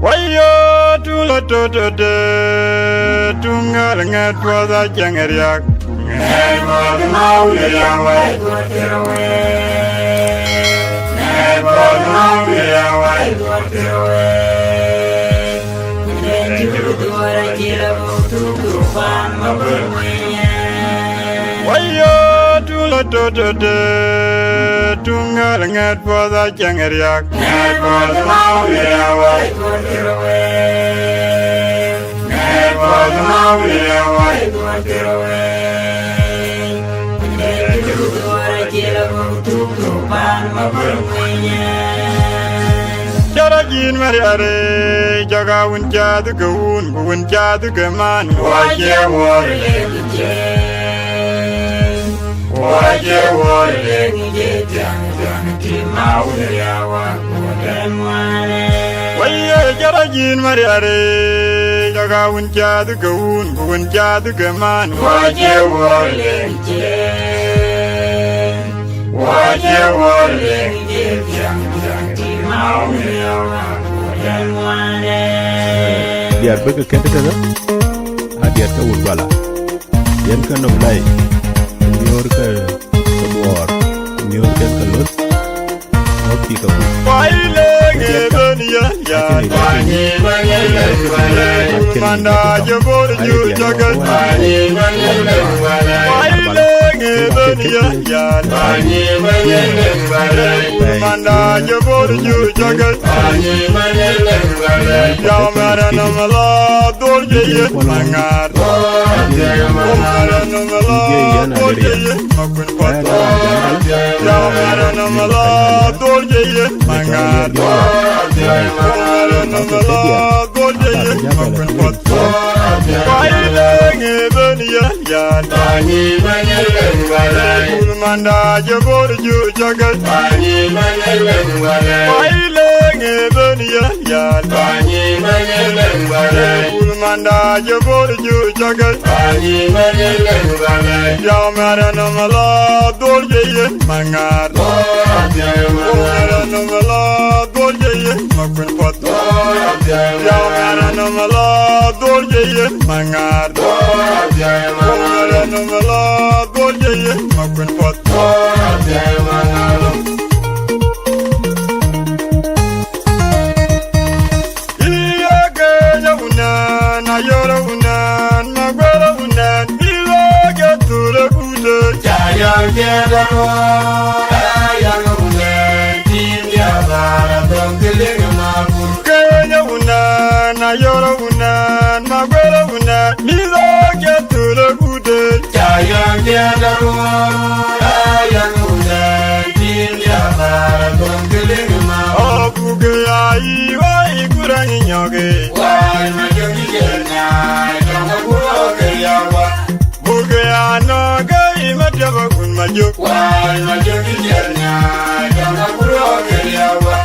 Wayo tulo totote tungal ngatwa da jangeriak Nebo maule ya wai goterowe Nebo maule ya wai goterowe Nenjuduwara jila butukurufan maburwenya Wayo tulo totote tungal ngatwa da jangeriak Nebo maule ya wai goterowe Nebo maule ya wai goterowe Jarajin mariare jaga unja du gun unja du gaman waje wore jang ti maule yawa kodemane waye jarajin mariare jaga unja du gun unja du gaman waje wore biar bëgg kent ka biar ka wul bala yen ka no lay ñor ka boor ñor ka lot hokki ka baile gedoniya ya bani baile manda je bor ju jagal bani baile gedoniya ya bani baile manda je bor ju jagal bani baile ya mara namala dor je mangar mara namala dor je makun pat ya mara namala dor je mangar mara namala dor je makun pat baile gedoniya ya bani baile manda je bor ju jagal bani baile gedoniya ya bani baile manda je bor ju jagal bani baile ya mara namala dor je mangar mara namala dor je makun pat ya mara namala dor je mangar mara namala dor je makun pat Ayora unan, magwara unan, iloga tura kuda. Jayang tiada ayang unan, timnya bara dongkeling mabur. Kaya unan, ayora unan, magwara unan, iloga tura kuda. Jayang tiada ayang unan, timnya bara dongkeling mabur. Aku gaya iwa ikurangi nyoge. Wai majogi Majuk wai majuk jernya jangan buruk keriawa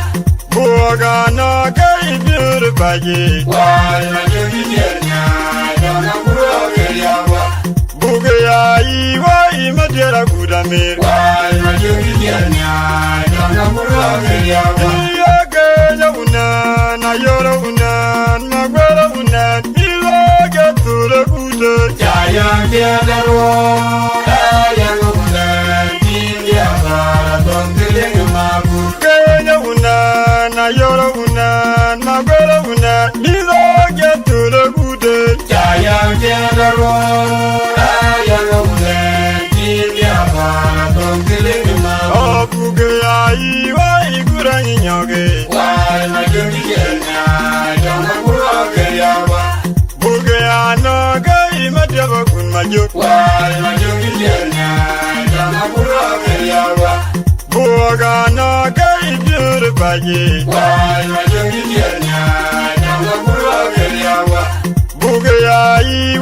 buaga na kai bir baji wai majuk jernya jangan buruk keriawa bugaya wai madera gudamir wai majuk jernya jangan buruk keriawa ya gaya unan na yoro unan magwara unan iloga tura kuda jayang tiada ayang Kenya unan, ayora unan, magwara unan, niloga tura kuda. Jayang tiada ayang unan, timnya bara dongkeling mabur. Aku gaya iwa ikurangi nyoge. Wai majogi jernya, jangan buruk keriawa. Bugaya naga imadaba kun majuk. Wai majogi jernya, jangan buruk keriawa. Buaga na kai bir baji wai majogi jernya jangan buruk keriawa bugaya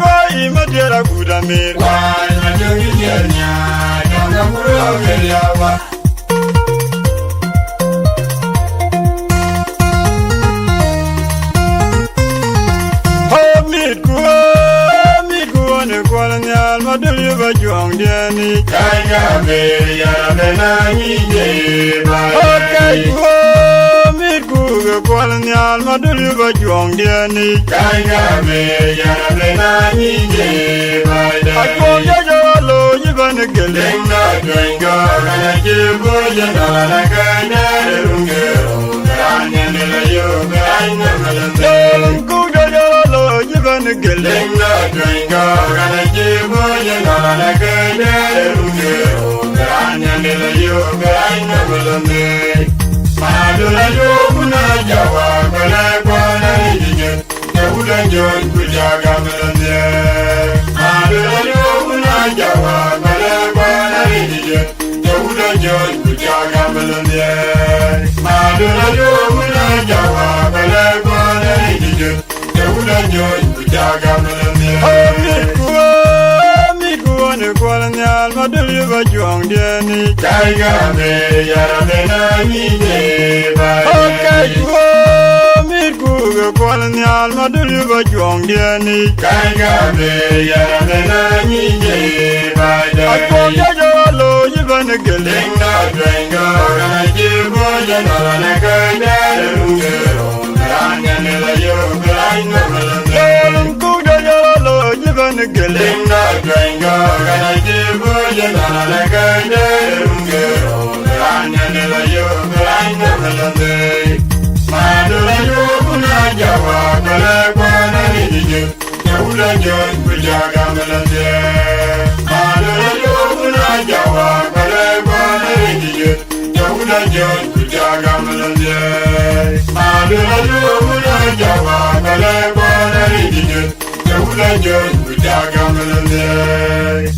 wai madera gudamir wai majogi jernya jangan buruk keriawa Hamid kuwa ne kwalanyal madul bajuang diani kaya be ya benani je ba kai ko mi ku ga kwalnyal madul ba juang diani kai ga me ya le na ni je bai da ko ya jo lo ni ban geleng na dwenga na je bo ya na ga na runge ran ne le yo ga na malan ko ya jo lo ni ban geleng na dwenga na je bo ya na ga na runge ran ne le yo ga na malan Madula yo kuna jawa kala kwana ije Yahuda jon kujaga melande Madula yo kuna jawa kala kwana ije Yahuda jon kujaga melande Madula yo kuna jawa kala kwana ije Yahuda jon kujaga melande Amikuwa ni kwa nyal madul ba juang diani Kaiga me yara me na nije Kaiga amikuwa kwa nyal madul ba juang diani Kaiga me yara me na nije Ako jaja lo jiban geleng na dwenga Kana jibo jana na kaida rungero Ranga nila yo kaina malambe Ku jaja lo jiban geleng na dwenga Kana jibo jana na kaida rungero Ranga nila yo kaina malambe Madula yo kuna jawa kala kwana nijije Yahuda jon kujaga malambe Madula yo kuna jawa kala kwana nijije Yahuda jon kujaga malambe Madula yo kuna jawa kala kwana nijije Yahuda jon kujaga malambe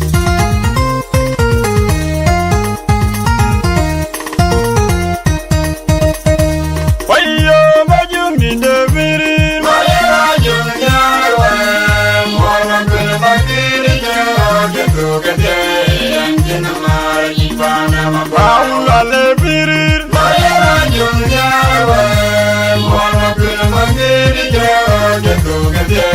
Paula birir Mayara junyawa Mwana kuna magiri jaga Kugate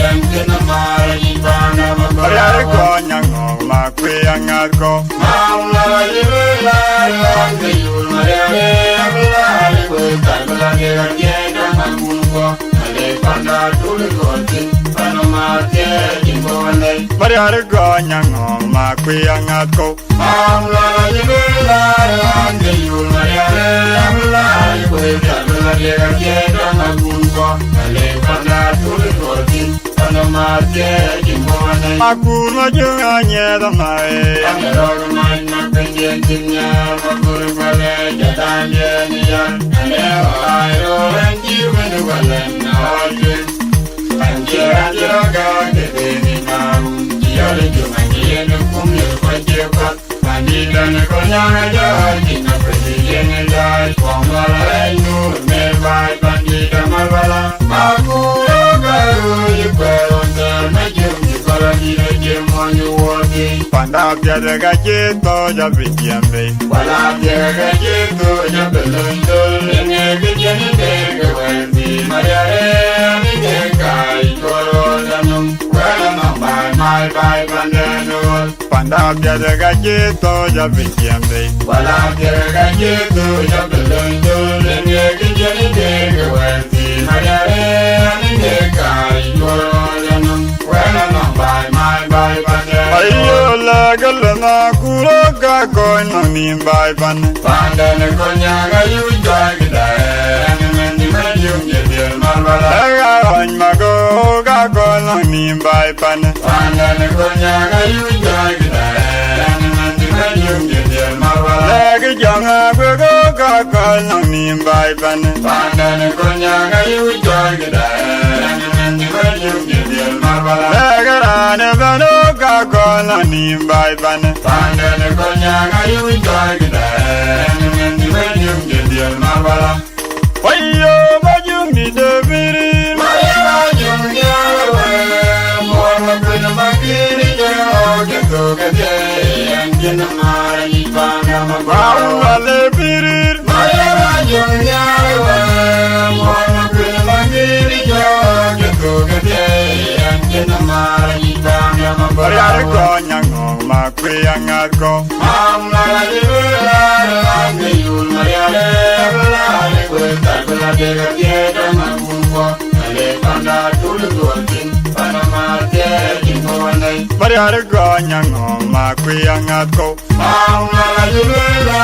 Yankina mara jibana Mariare konyang makwe yangatko Maula jibela Yangi yul mariare Abulari Kutabulari Yangieda mamungo Ale panda tuli konti Panomate Jimboane Mariare konyang makwe yangatko Maula jibela Yangi yul mariare Abulari Kutabulari Yangieda mamungo Ale panda tuli konti Panomate Jimboane Akuma junga nyeda mae Ameroga maina penjentinya Makuri pale jatanje niya Aneo ayo renji wenu walen na ojin Anjira kebeni maun Jiyole junga jiyene kumye kwa Pandidane konyanga jaji na prejiyene jai Kwangwala enyu merbai pandida malbala Makuro garu yikwelo Panda piada gajeto jabitiambe Wala piada gajeto jabelondol Nge gijeni tege wenzi Mariare amigeka ikoro zanum Wala mambai mai bai bandenol Panda piada gajeto jabitiambe Wala piada gajeto jabelondol Nge gijeni tege wenzi Mariare amigeka ikoro zanum Wala mambai mai bai bandenol Ayo la galana kuro ga koi nami bai ban Pandane konyaga yujwa gidae Mendi medium jedil malbala Ega mago ga koi nami bai ban Pandane konyaga yujwa gidae Mendi medium jedil malbala Legi janga gwego ga koi nami bai ban Pandane konyaga yujwa gidae Mendi medium jedil malbala Ega rane bano ga koi nami bai ban Pandane konyaga yujwa gidae Mendi medium jedil malbala Wayo bajung di debiri Mayara junyawe Mwana kuna makiri jao Jatuh kete Yanjina mara jipana mabala Wale birir Mayara junyawe Mwana kuna makiri jao Jatuh kete Yanjina mara jipana mabala Mariare konyang makwe yangatko Mamla jibela Yangi yul mariare Abulari kutabula dega tieda magungo ale panda tulu goltin panama te jingone mariare gonya ngoma kuyanga ko mauna yulula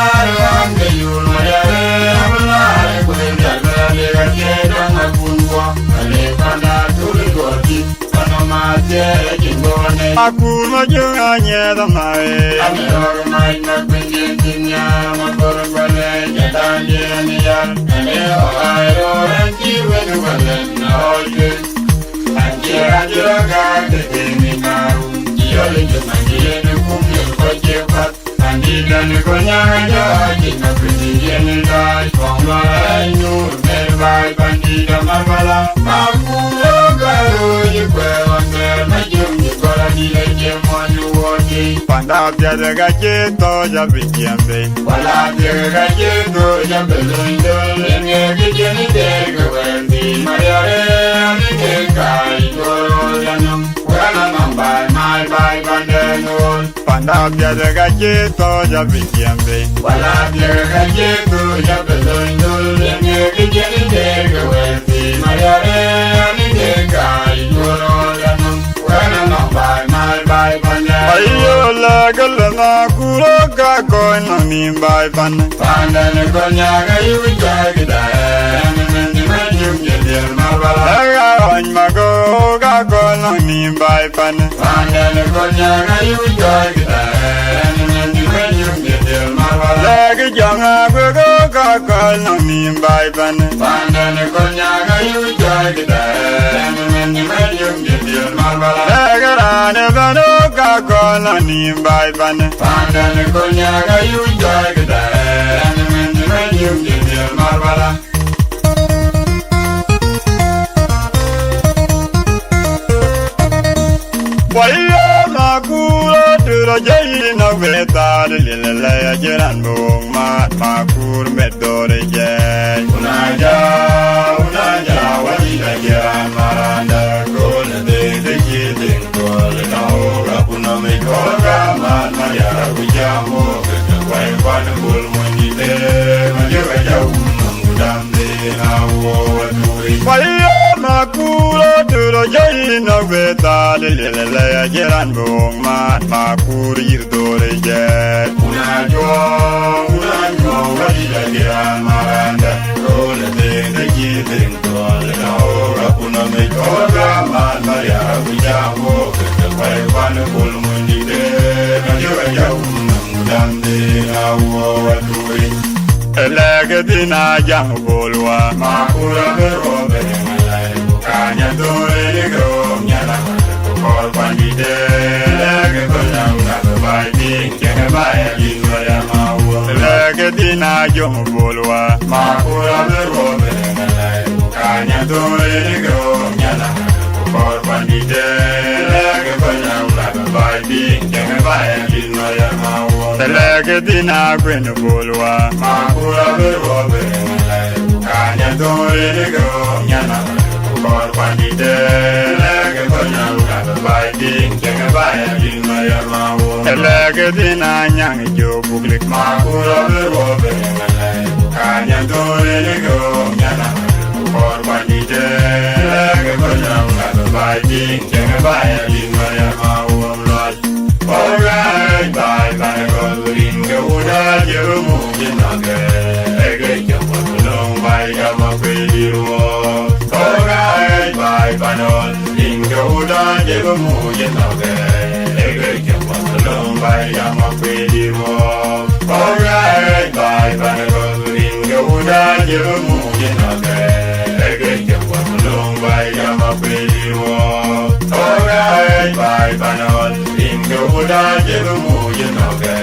ande yul mariare amla kuyanga dega tieda magungo ale panda tulu goltin panama te jingone akuma junga nyeda mai amor mai na pinginya mabor bale nyadanye niyan ale oiro anti wenu bale noje anjira ga de minaru yole jumanje ne kumye koje pat andida ne konya ja jinna pingiye ne dai koma ainu merbai bandida mabala makulo garo yekwe wande majum yekora dile jemonu wote panda biada ga jeto ja bikiambe wala biada ga jeto ja belondo ne gejeni de gwendi mariare ne kai gorolanum wala mambai mai bai bandenol panda biada ga jeto ja bikiambe wala biada ga jeto ja belondo ne gejeni de gwendi mariare ne kai gorolanum wala mambai mai bai bandenol ayo la galna kuro ga kono ni bai ban panda ne konya ga yuja gida ne majum yel mabala ga on mago ga kono ni bai ban panda ne konya ga yuja gida ne majum yel mabala ga janga ga kono ni bai ban panda ne konya ga yuja gida ne majum yel mabala ga ne bano ga kono ni bai ban panda ne konya ga yuja gida ne majum yel mabala waya makuro duro jayi na veta lilele jiran bong makur medore jay unaja wajida jiran maranda kole de jidin kole na ora puna me koga man mariara kujamo wai pan bul monite majewa jau mudamde na wo tui waya makuro duro jayi na veta lilele jiran bong makur yirdore jay unajo wajida jiran maranda kole de jidin kole na ora puna me koga man mariara kujamo wai pan bul monite majewa jau mudamde na wo tui elegedina jang bolwa makura berobe kanya dole go nyala ko pandide lege kolam na bai ding ke bai dinwa ya mawo elegedina jang bolwa makura berobe kanya dole go nyala ko pandide lege kolam na bai ding ke bai dinwa ya mawo elegedina gwen bolwa makura berobe kanya dole go nyala kor pandide lege kolam na bai ding ke bai dinwa ya mawo elegedina nyang jo buglik makura berobe kanya dole go nyala kor pandide lege kolam na bai ding ke bai dinwa ya mawo alright bye bye golin go da jerumu jinage ege jamwa long bye gama pediro alright bye banol ingo da jerumu jinage ege jamwa long bye gama pediro alright bye banol ingo da jerumu jinage ege jamwa long bye gama pediro alright bye banol uda jerumu jinoge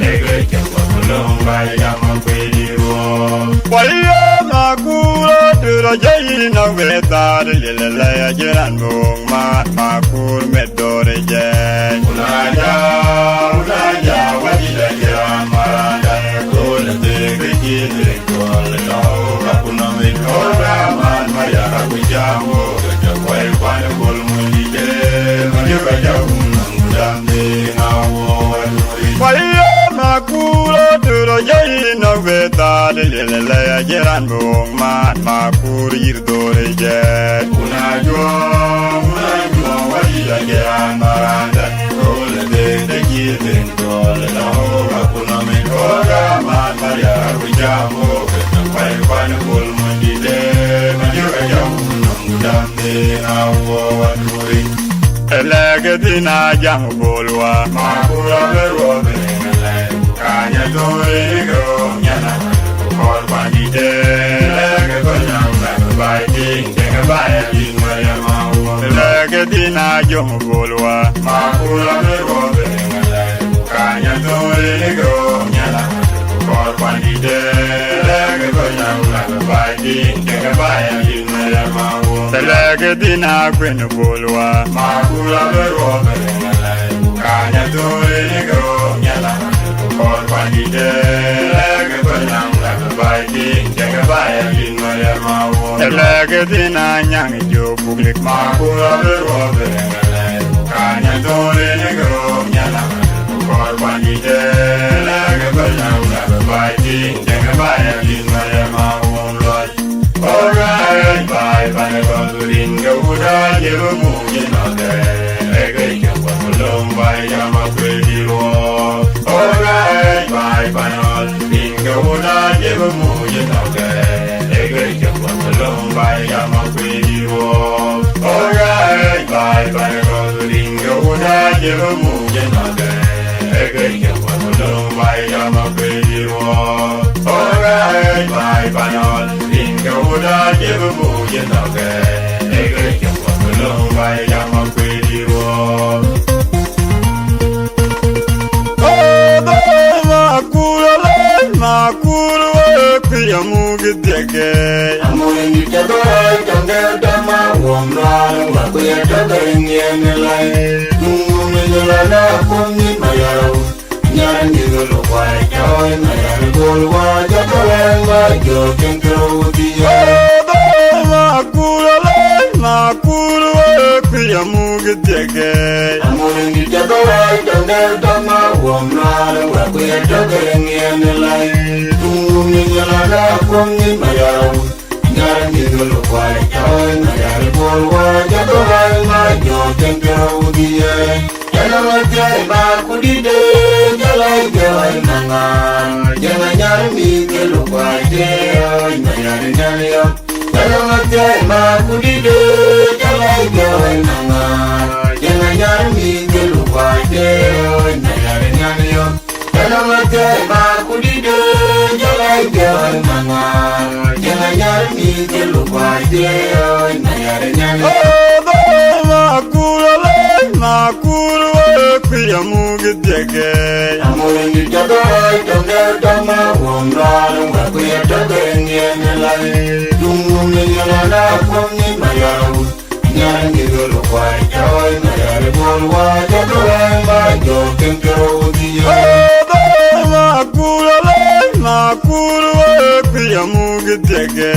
ege kemwa kulomba ya makwediro waya makuro duro jayi na veta lilele jiran bong makur medore jay unaja wajida jiran maranda kole de gejide kole na ora kuna me kora man mariara kujamo kwai kwane kol munike majuka jawu waya makuro duro jai no beta le jeran bong man ma kurir dore je unajo wali la jeran maranda ole de given dole la ho kuna me koga man maria ujamo pai pan kul mandide majo jam mudamde awo waturi elegetina jam bolwa ma kura berwa kanya dore go nyana kor bandite lege banyam bai ting tenga bai din maya mawo lege dina jom bolwa ma kula berwo kanya dore go nyana kor bandite lege banyam bai ting tenga bai din maya mawo lege dina kwen bolwa ma kula berwo kanya dore go nyana kor bandite lege banyam bai ting tenga bai din maya mawo lege dina nyang jo public ma kula berwo kanya dore go nyana kor bandite lege banyam bai ting tenga bai din maya mawo loj alright bye bye bazurin go uda yebu mu jinode lege jamba long bai jama kwediro alright bye bye bingo uda yebu mu jinode lege jamba long bai jama kwediro alright bye bye bazurin go uda yebu mu jinode lege jamba long bai jama kwediro alright bye bye bingo uda yebu mu jinode lege jamba long bai jama kwediro makulu pia mugidege amoyi tadoi tangel dama womra wakuya tadoi lai mungu mejolana kumi mayaro nyangi golo kwai joy mayaro golwa jatolenga joken krodiya makulu pia mugidege amoyi tadoi tangel dama womra wakuya tadoi lai mungu mejolana kumi mayaro nyangi golo kwai joy mayaro golwa jatolenga joken krodiya Jalawajai bakudide jalai manga jangan mi kelupade oi mayari naliyo Jalawajai bakudide jalai manga jangan mi kelupade oi mayari naliyo Jalawajai bakudide jalai manga jangan mi kelupade oi mayari naliyo makulu pia mugidege amoyi tadoi tangel dama womra wakuya tadoi lai dungu mejolana kumi mayaro nyangi golo kwai joy mayaro golwa jatolenga joken krodiya makulu pia mugidege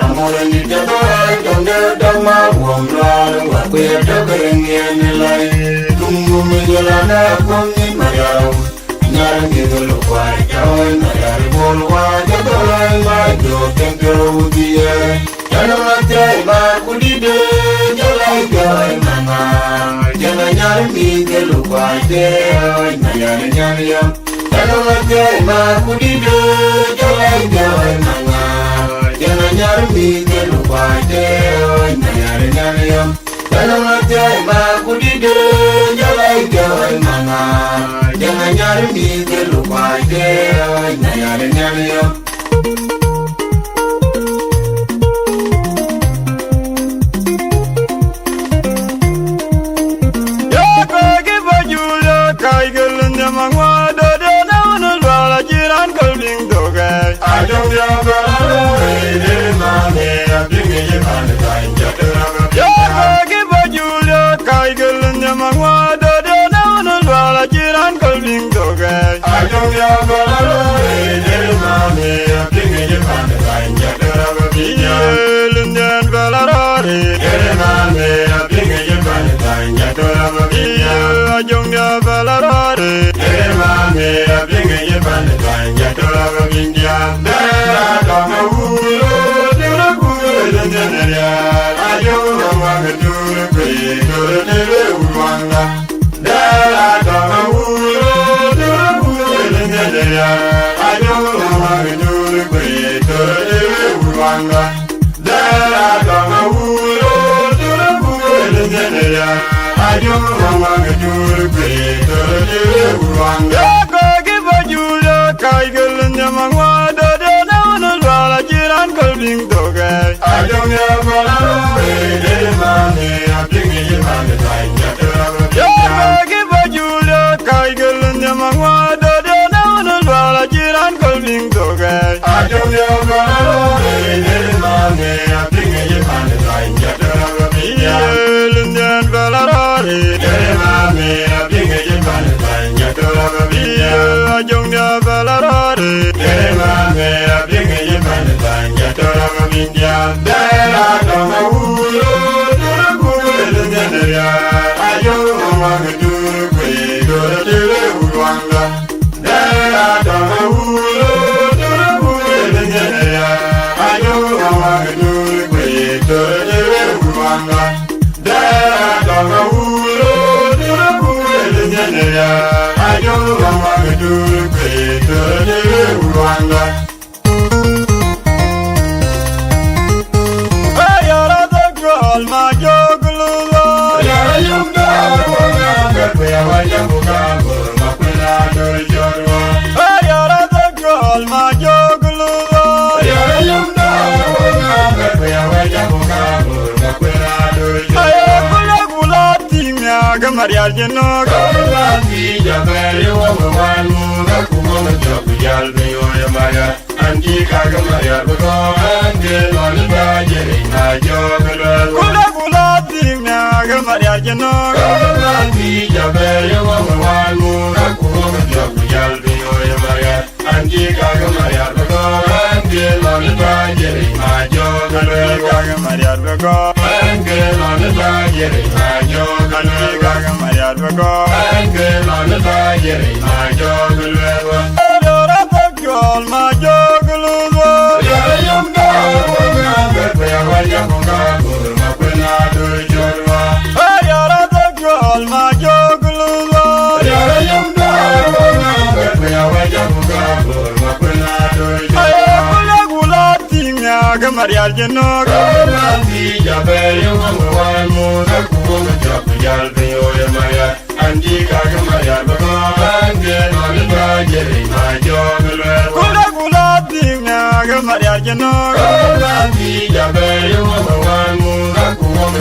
amoyi tadoi tangel dama womra wakuya tadoi lai dungu mejolana kumi mayaro nyangi golo kwai joy mayaro golwa jatolenga joken krodiya Jalawajai bakudide jalai manga jangan mi kelupade oi mayari naliyo Jalawajai bakudide jalai manga jangan mi kelupade oi mayari naliyo Jalawajai bakudide jalai manga jangan mi kelupade oi mayari naliyo Jongya Valarare, Ere Mame, a Yepan Tanya Tora India, Dara Dama Uro, Dura Kuru, Danaria, Ayora Wagatura, Dura Uwanga, Dara Dama Uro, Dura Kuru, Danaria, Ayora Wagatura, Dura Uwanga, Dara Dama Uro, Dura Kuru, Danaria, Ayora Wagatura, Dura Uwanga. Kaigelin Yamangwa, the Down Wala Jiran Kulbing Toga. I don't have a money, I'm thinking about the time. Give a Julia, Kaigelin Yamangwa, the Down Wala Jiran Kulbing Toga. I don't have a money, I'm thinking about the time. Indian Valari, I'm thinking about the time. Jungnya Balarari, Mame, a big Yaman, Yatora India, Dara Dama Uro, Dura Danaria, Ayoma Dura Uruanga, Dara Dama Uro, Dura Danaria, Ayoma Dura Uruanga, Dara Dama Uro, Dura Danaria. Maria Jeno, Gomati, Jabari, Woman, Kumo, Jal, Maya, and Chicago, Maria, and Gil on the Bajan, Gulati, Maria Jeno, Gomati, Jabari, Woman, Kumo, Jal, Maya, and Chicago, Maria, and Gil on the Bajan, Maria, and Gil on the Bajan, Maria Dwago, and girl on the fire, my joggle, my joggle, young girl, where I am, my joggle, young girl, Maria Jeno, Maya, and Chicago, Maya, and get on the budget, my joggle. Gula, Maria Jeno, one woman,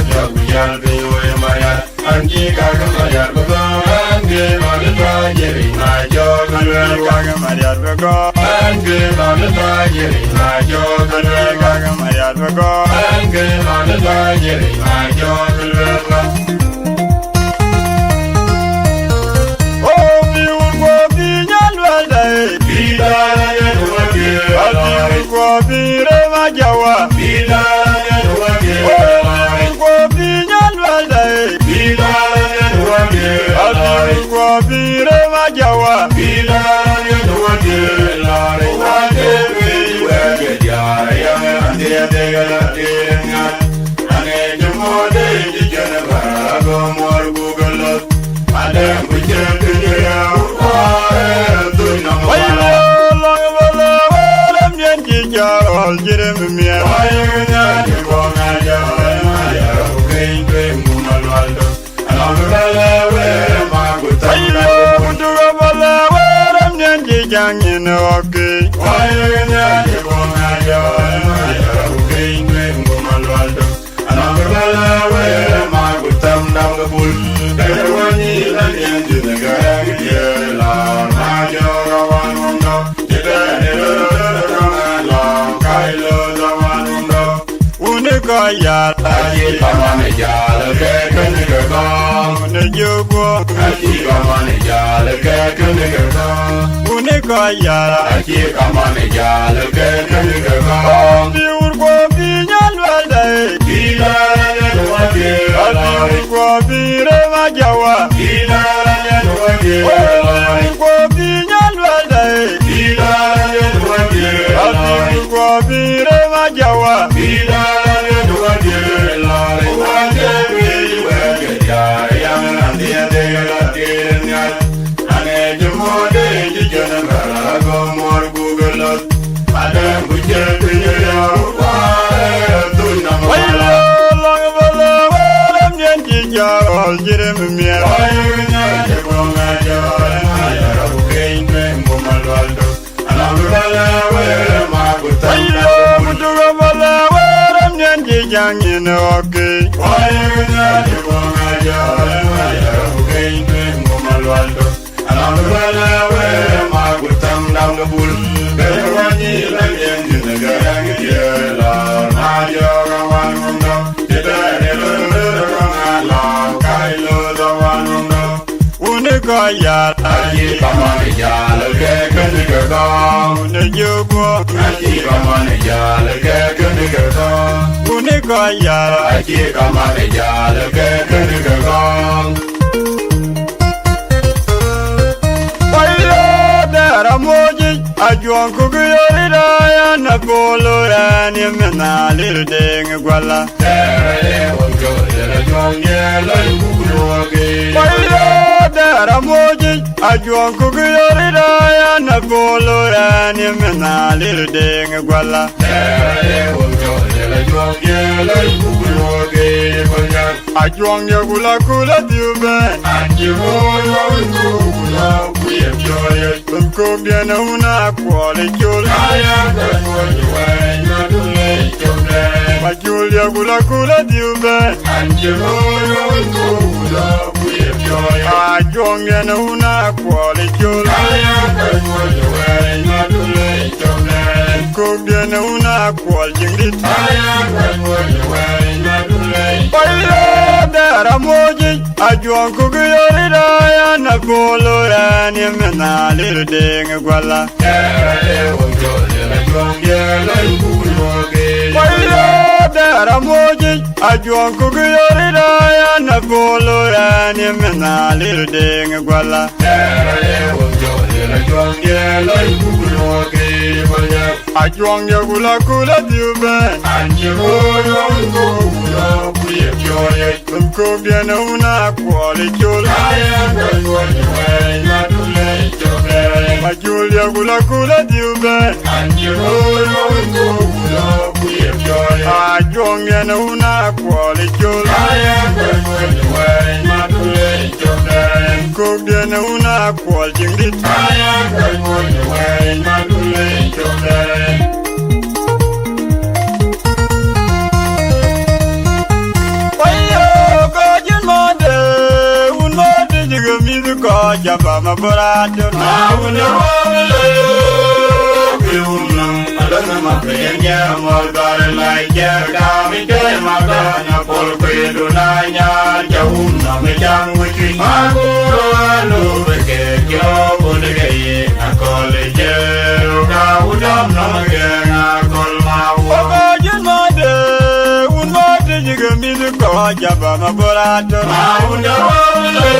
Maya, and Chicago, Maya, and get on the budget, my joggle. Maria, and get on the budget, my joggle. Maria, and get on the budget, my joggle. Jawa, Vida, Yal, I come on a yal, can you go on the Jogo? I keep on a yal, can you go on? Unica yal, I keep on a yal, can you go on? You will be Yal, Vida, I will be Rema Jawa, Vida, I will be Yal, ja ol jirim mier Ayunya jebonga jore mayara bukeinte mbumalwaldo Anambala were magutanda mutuga bala waram nyanji jangin oke Ayunya jebonga jore mayara bukeinte mbumalwaldo Anambala were magutanda ngabul Bewani lanyendi nagarangi jela Majoga wanundo Jidare lulurunga lao Kailo da wanundo uniko yar Aji kamani jala kekeni kekong unijugo Aji kamani jala kekeni kekong uniko yar Aji kamani jala kekeni kekong dara moji ajuan kuguyarida ya na koloran yemena lirdeng gwala Tere wonjo jela jonge lai kukuyoge dara moji ajuan kuguyarida ya na koloran yemena lirdeng gwala Tere wonjo jela jonge lai kukuyoge ajuan yagula kula diuben Aji moyo wikukula kuyepyoye kumkubiana una kwale chul Aya kanyoye wena dule chomle majul yagula kula diuben Aji moyo wikukula kuyepyoye ajuan yana una kwale chul Aya kanyoye wena dule chomle kumkubiana una kwal jingdit Aya kanyoye wena dule dara moji ajuan kuguyarida ya na koloran yemena lirdeng gwala Tere wonjo jela jonge lai kukuyoge dara moji ajuan kuguyarida ya na koloran yemena lirdeng gwala Tere wonjo jela jonge lai kukuyoge ajuan yagula kula diuben Aji moyo wikukula kuyepyoye kumkubiana una kwale chul Aya kanyoye wena dule chomle majul yagula kula diuben Aji moyo wikukula kuyepyoye ajuan yana una kwale chul Aya kanyoye wena dule chomle kumkubiana una kwal jingdit Aya kanyoye wena dule chomle jaba mabarado Mauna wale Kiunam alana mapenya Malbara laija Kami kaya magana Polkwedu nanya Jahuna mejang wiki Maguro alu Beke kyo Budagaye Akole jero Kaudam namagena Akol mawa Ogajen made Unmade jiga mizuko jaba mabarado Mauna wale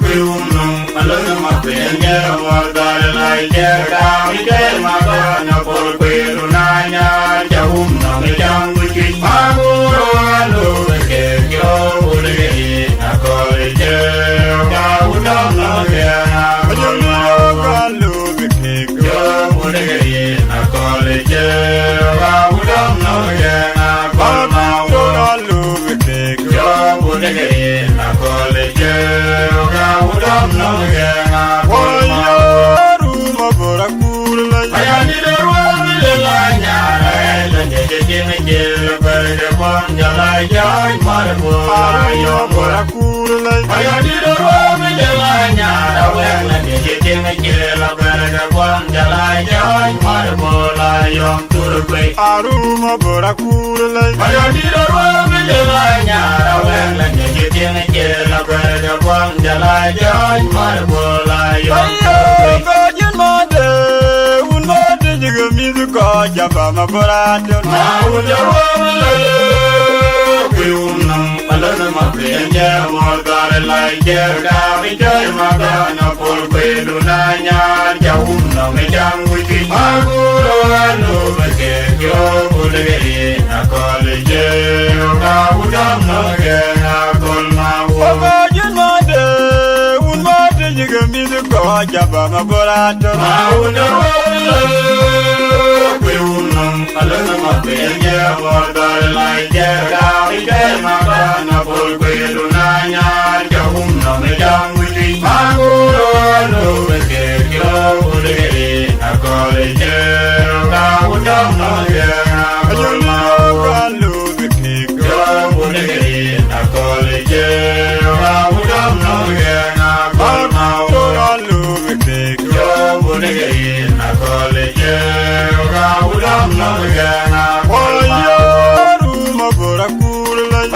Kiunam alana mapenya Malbara laija Kami kaya magana Polkwedu nanya Jahuna mejang wiki Maguro alu Beke kyo Budagaye Akole jero Kaudam namagena Akol mawa Galu bikiko Yo budagaye Akole jero Kaudam namagena Akol mawa Galu bikiko Yo budagaye Akole jero Kaudam namagena Akol mawa Wayaru mabarakula Ayandira wabile la nyara Lanje jene jere Berde bon jalai jai marbo Ayo mabarakula Ayandira wabile la nyara Lanje jene jere Berde bon jalai jai marbo Ayo turbe Aru mabarakula Ayandira wabile la nyara Lanje jene jere Berde bon jalai jai marbo Ayo turbe Ogajen made Unmade jiga mizuko jaba mabarado Mauna wale Kiunam alana mapenya Malbara laija Kami kaya magana Polkwedu nanya Jahuna mejang wiki Maguro alu Beke kyo Budagaye Akole jero Kaudam namagena Akol mawa Ogajen made Unmade jiga mizuko jaba mabarado Mauna wale Kiunam alana mapenya Malbara laija Kami kaya magana Polkwedu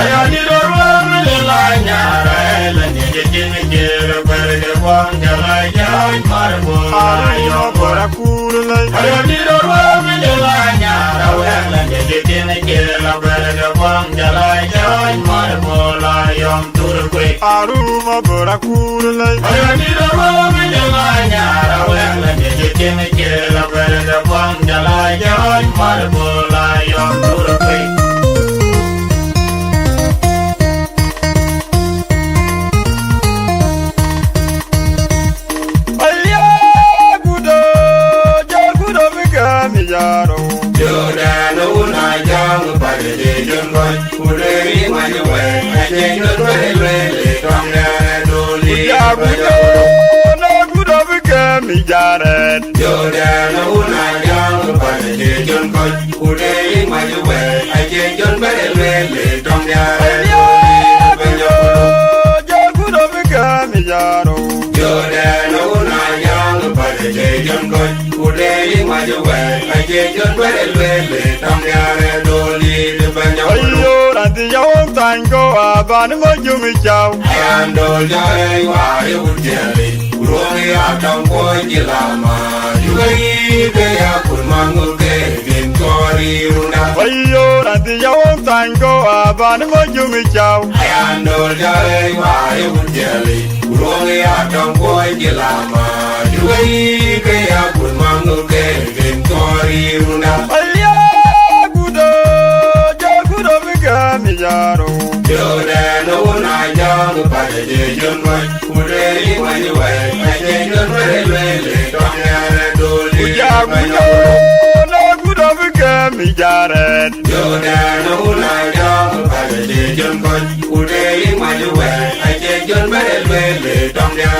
Ayani dorwa mila nyara elani jini jira berge wang jalai jai marbola Arumo bora kurulai. Ayani dorwa mila nyara elani jini jira berge wang jalai jai marbola yom turkwe Arumo bora kurulai. Ayani dorwa mila nyara elani jini jira berge wang jalai jai marbola yom turkwe Jordan una jang pare de jongoy ureri mani we ajen no le tong na doli No good of a game, Jared. Jordan una jang pare de jongoy ureri mani we ajen jon bare le tong na Good of a game, Jaro. Jordan una jang pare de jongoy ureri mani we ajen jon bare le tong na doli de banyo And the young tango, Abanimo Chow. Ando jai wa yu jeli uroni atang boy jilama yugai ke ya kurmangu ke bin kori runa And the young tango, Abanimo Chow. Ando jai wa yu jeli uroni atang boy jilama yugai ke ya kurmangu ke bin kori runa Jaro. Jordan una jang pade de jongoy ureri mani we ajen jon bare le tong ya doli No good of a game, Jared. Jordan una jang pade de jongoy ureri mani we ajen jon bare le tong ya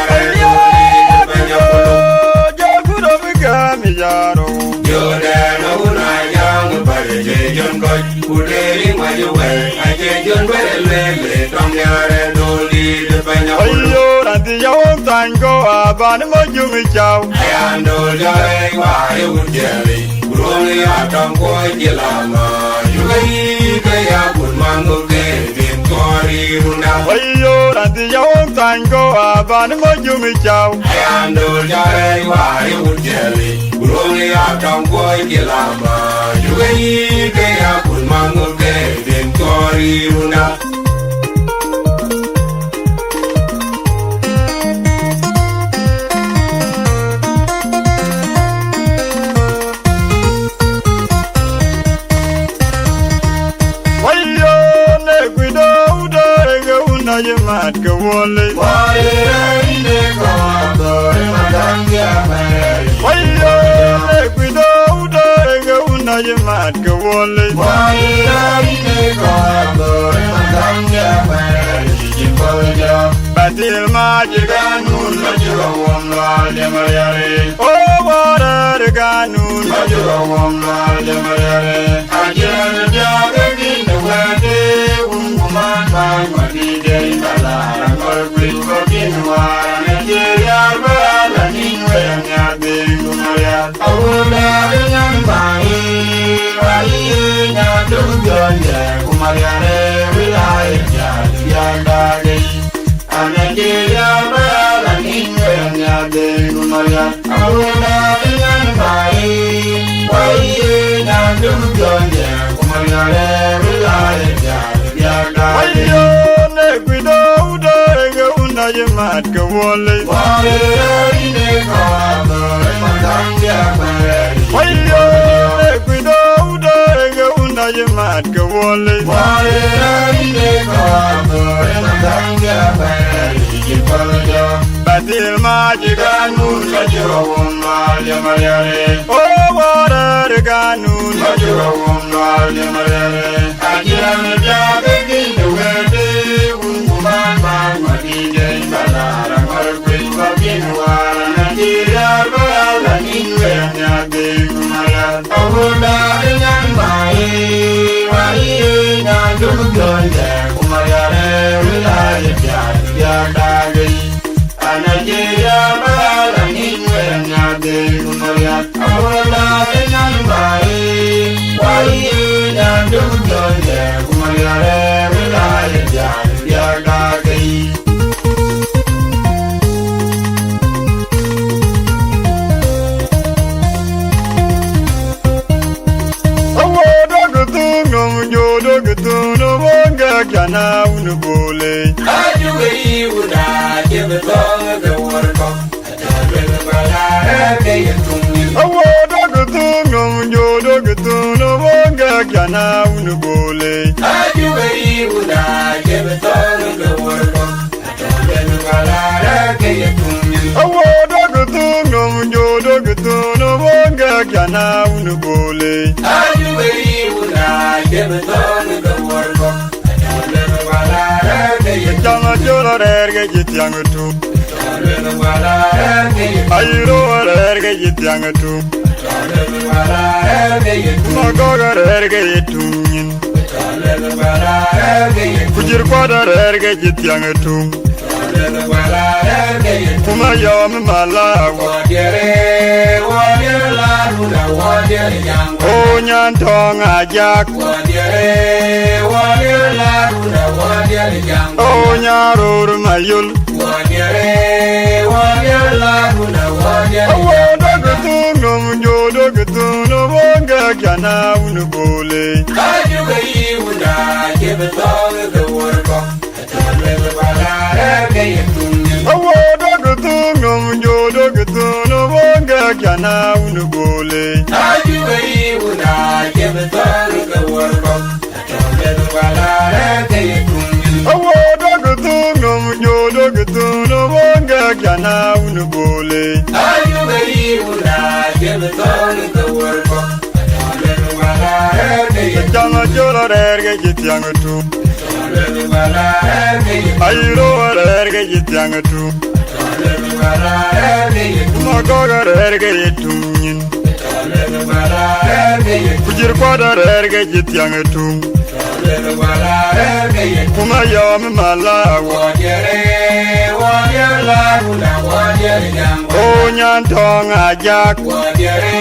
Good of a game, Jaro. Jordan una jang pade de jongoy ureri mani we ajen jon bare le tong ya doli de banyo And the young tango, Abanimo Chow. Ayando jai wa yu jeli uroni atang boy jilama yugai ke ya kurmangu ke bin kori runa And the young tango, Abanimo Chow. Ayando jai wa yu jeli uroni atang boy jilama yugai ke ya kurmangu ke bin kori runa You might go only. Why you might go only. Batil magic and moon, Major Womla, Demayare. Oh, water the Ganoon, Major Womla, Demayare. I can't jog in the wedding, woman, my day, Bala, or bring cooking one, and Nigeria, and England, and Big Maya. I will not remember him, I don't go, Kumariane, rely, Yandagi. Nigeria, and England, and Big Maya. I will not remember him, why don't go, Kumariane, rely, Yandagi. You might go only. Why you might go only. Batil magic and moon, Major Womla, Demayare. Oh, water the Ganoon, Major Womla, Demayare. I can't jog in the wedding, woman, my DJ, Bala, or bring cooking one, and Nigeria, and England, and Big Maya. Oh, darling, and my why you not do good there, Kumaya, rely, Yandagi. Nigeria, and England, and Big Maya. Oh, darling, and my why you not do good there, Kumaya, rely. unubole. Ajuwe una jebe tonga the warko. Atalwe bala ke yetungi. Awodo kutunga munjodo kutunga wonga kana unubole. Ajuwe una jebe tonga the warko. Atalwe bala ke yetungi. Awodo kutunga munjodo kutunga wonga kana unubole. Ajuwe una jebe tonga the warko. Atalwe bala ke yetungi. Jama jolo rerge jitianga tu. Atalwe bala ke yetungi. Ayiro rerge jitianga tu. Atalwe bala ke yetungi. Magoga rerge jitunyin. Atalwe bala ke yetungi. Kujir kwada rerge jitianga tu. Atalwe bala ke yetungi. Kuma yom malawa. Wadiere la luna wadiere jango. Onyan tong ajak. Wadiere la luna wadiere jango. Onyarur mayul. Wadiere la luna wadiere jango. Awodo kutunga munjodo kutunga wonga kana unubole. Ajuwe una jebe tonga the warko. Atalwe bala ke yetungi. Awodo kutunga munjodo kutunga wonga kana unubole. Ajuwe una jebe tonga the warko. Atalwe bala ke yetungi. Awodo kutunga munjodo kutunga wonga kana unubole. Ajuwe una jebe tonga the warko. Atalwe bala ke yetungi. Jama jolo rerge jitianga tu. Atalwe bala ke yetungi. Ayiro rerge jitianga tu. Atalwe bala ke yetungi. Magoga rerge jitunyin. Atalwe bala ke yetungi. Kujir kwada rerge jitianga tu. Atalwe bala ke yetungi. Kuma yom malawa. Wadiere la luna wadiere jango. Onyan tong ajak. Wadiere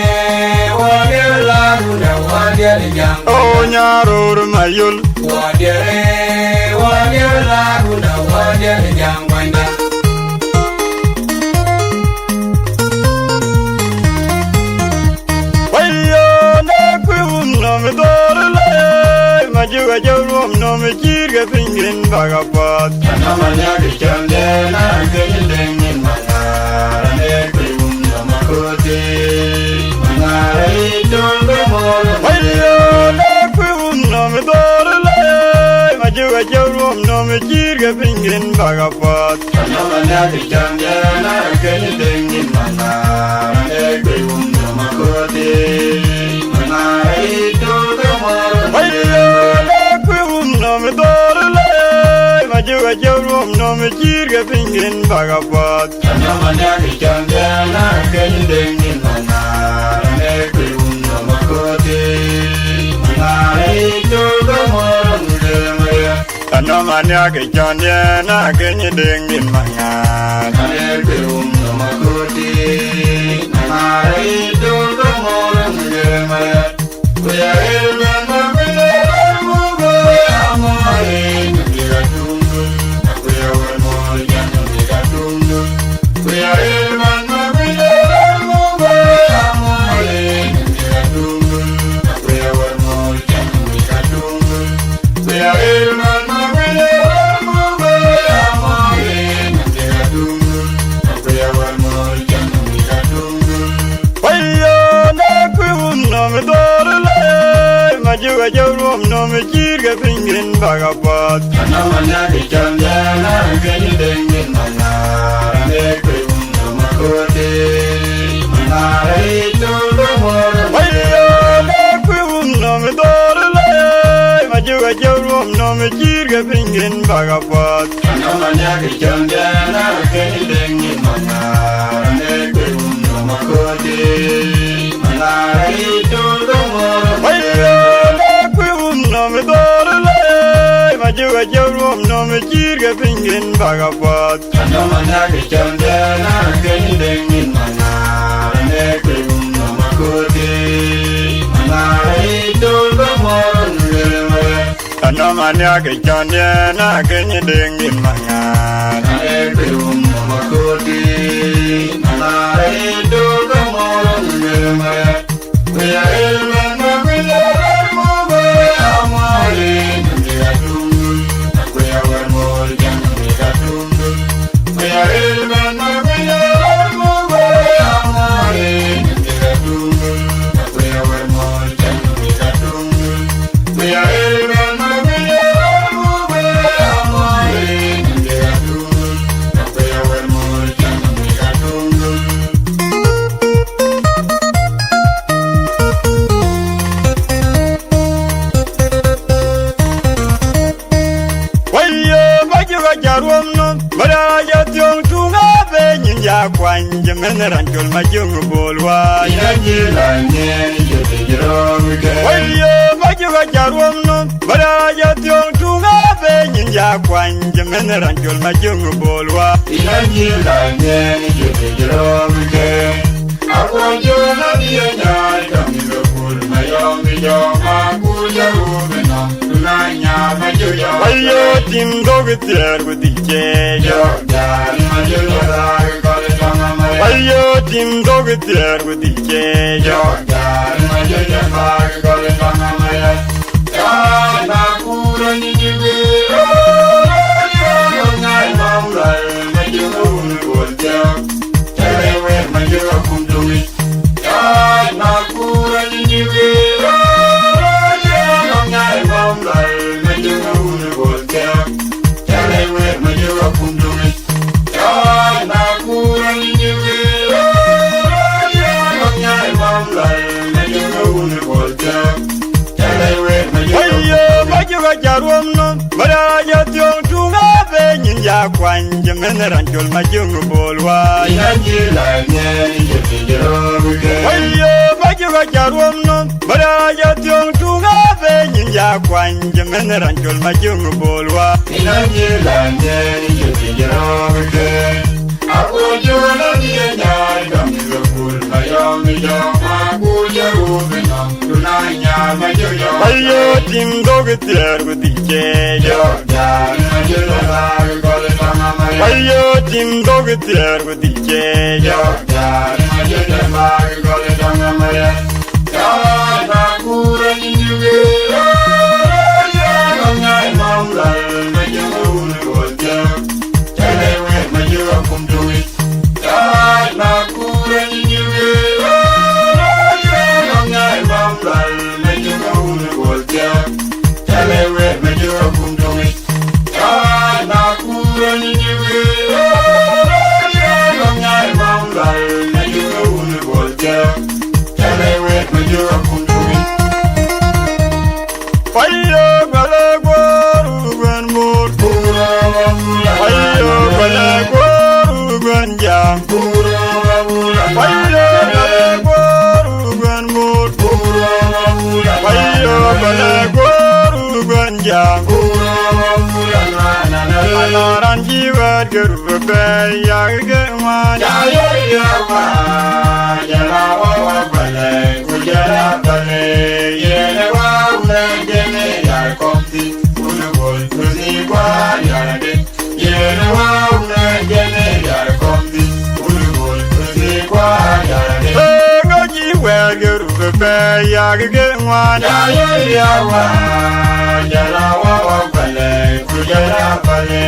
la luna wadiere jango. Onyarur mayul. Wadiere la luna wadiere jango. Wayo na kwum no me dorle. Majuga jawum no me jirga pingin bagapat. Namanya kicande na gelengin mangara ne kwum no makote. Mangara idongo molo. Wayo na kwum no me dorle. Majuga jawum no me jirga pingin bagapat. Namanya kicande na gelengin mangara ne kwum no makote. Mangara idongo molo. Wayo na kwum no me dorle. Majuga jawum no me jirga pingin bagapat. Namanya kicande na gelengin mangara ne kwum no makote. Mangara idongo molo. Anomanya ke chonde na kenye dengin mangan. Ane kwum no makote. Mangara idongo molo. Kuya ilman mabile mugo amore. Ngira tungul. Kuya warmol jangan ngira tungul. Kuya ilman mabile mugo amore. Ngira tungul. Kuya warmol jangan ngira tungul. Kuya ilman mabile mugo amore. Ngira tungul. Kuya warmol jangan ngira tungul. Wayo na kwum no me dorle. Majuga jawum no me jirga pingin bagapat. Namanya kicande na gelengin mangara ne kwum no makote. Mangara idongo molo. Wayo na kwum no me dorle. Majuga jawum no me jirga pingin bagapat. Namanya kicande na gelengin mangara ne kwum no makote. Mangara idongo molo. Wayo na kwum no me dorle. Majuga jawum no me jirga pingin bagapat. Namanya kicande na gelengin mangara ne kwum no makote. Mangara idongo molo. Anomanya ke chonde na kenye dengin mangan. Ane kwum no makote. Mangara idongo molo. Kuya ilman mabile mugo amore. Ngira tungul. Kuya warmol Wayo bajuga jarwamno baraja tiong tunga be nyinja kwanje meneranjol majung bolwa Inajila nyeni jote jiroge Wayo bajuga jarwamno baraja tiong tunga be nyinja kwanje meneranjol majung bolwa Inajila nyeni jote jiroge Akwajo na biyanya Kamilo kulma yomi yoma kuja ubeno Tunanya majuya Wayo tim dog tier gudike Jogdari majuya Ragi kore tanga maya Wayo tim dog tier gudike Jogdari majuya Ragi kore tanga maya Yana kura nijibe Yongai maulai Majuya unugolja Telewe majuya kumdumi Yana kura nijibe Yongai maulai Majuya unugolja Telewe majuya kumdumi Yana kura nijibe Yongai maulai Majuya unugolja Telewe majuya Wayo bajuga jarwamno baraja tiong tunga be nyinja kwanje meneranjol majung bolwa Inajila nyeni jote jiroge Wayo bajuga jarwamno baraja tiong tunga be nyinja kwanje meneranjol majung bolwa Inajila nyeni jote jiroge Akwajo na biyanya Kamilo kulma yomi yoma kuja ubeno Tunanya majuya Wayo tim dog tier gudike Jogdari majuya Ragi kore tanga maya Wayo tim dog tier gudike Jogdari majuya Ragi kore tanga maya Yana kura nijuge Yongai maulai Majuya unugolja Telewe majuya kumdumi Yana kura nijuge Yongai maulai Majuya unugolja Telewe majuya kumdumi Yana kura nijuge Yongai maulai Majuya unugolja Telewe majuya kumdumi Wayo balagwaru gwan mur Kura wabula Wayo balagwaru gwan jam Kura wabula Wayo balagwaru gwan mur Kura wabula Wayo balagwaru gwan jam Kura wabula Anaran jiwa geru be yage man Jaya yawa Jala wabale Kujala bale Yene wabule Jene yar komti Unugol kuzi kwa yarade Yene wabule Jene yar komti Unugol kuzi kwa yarade Ngo jiwa geru be yage man Jaya yawa Jala wabale Kujala bale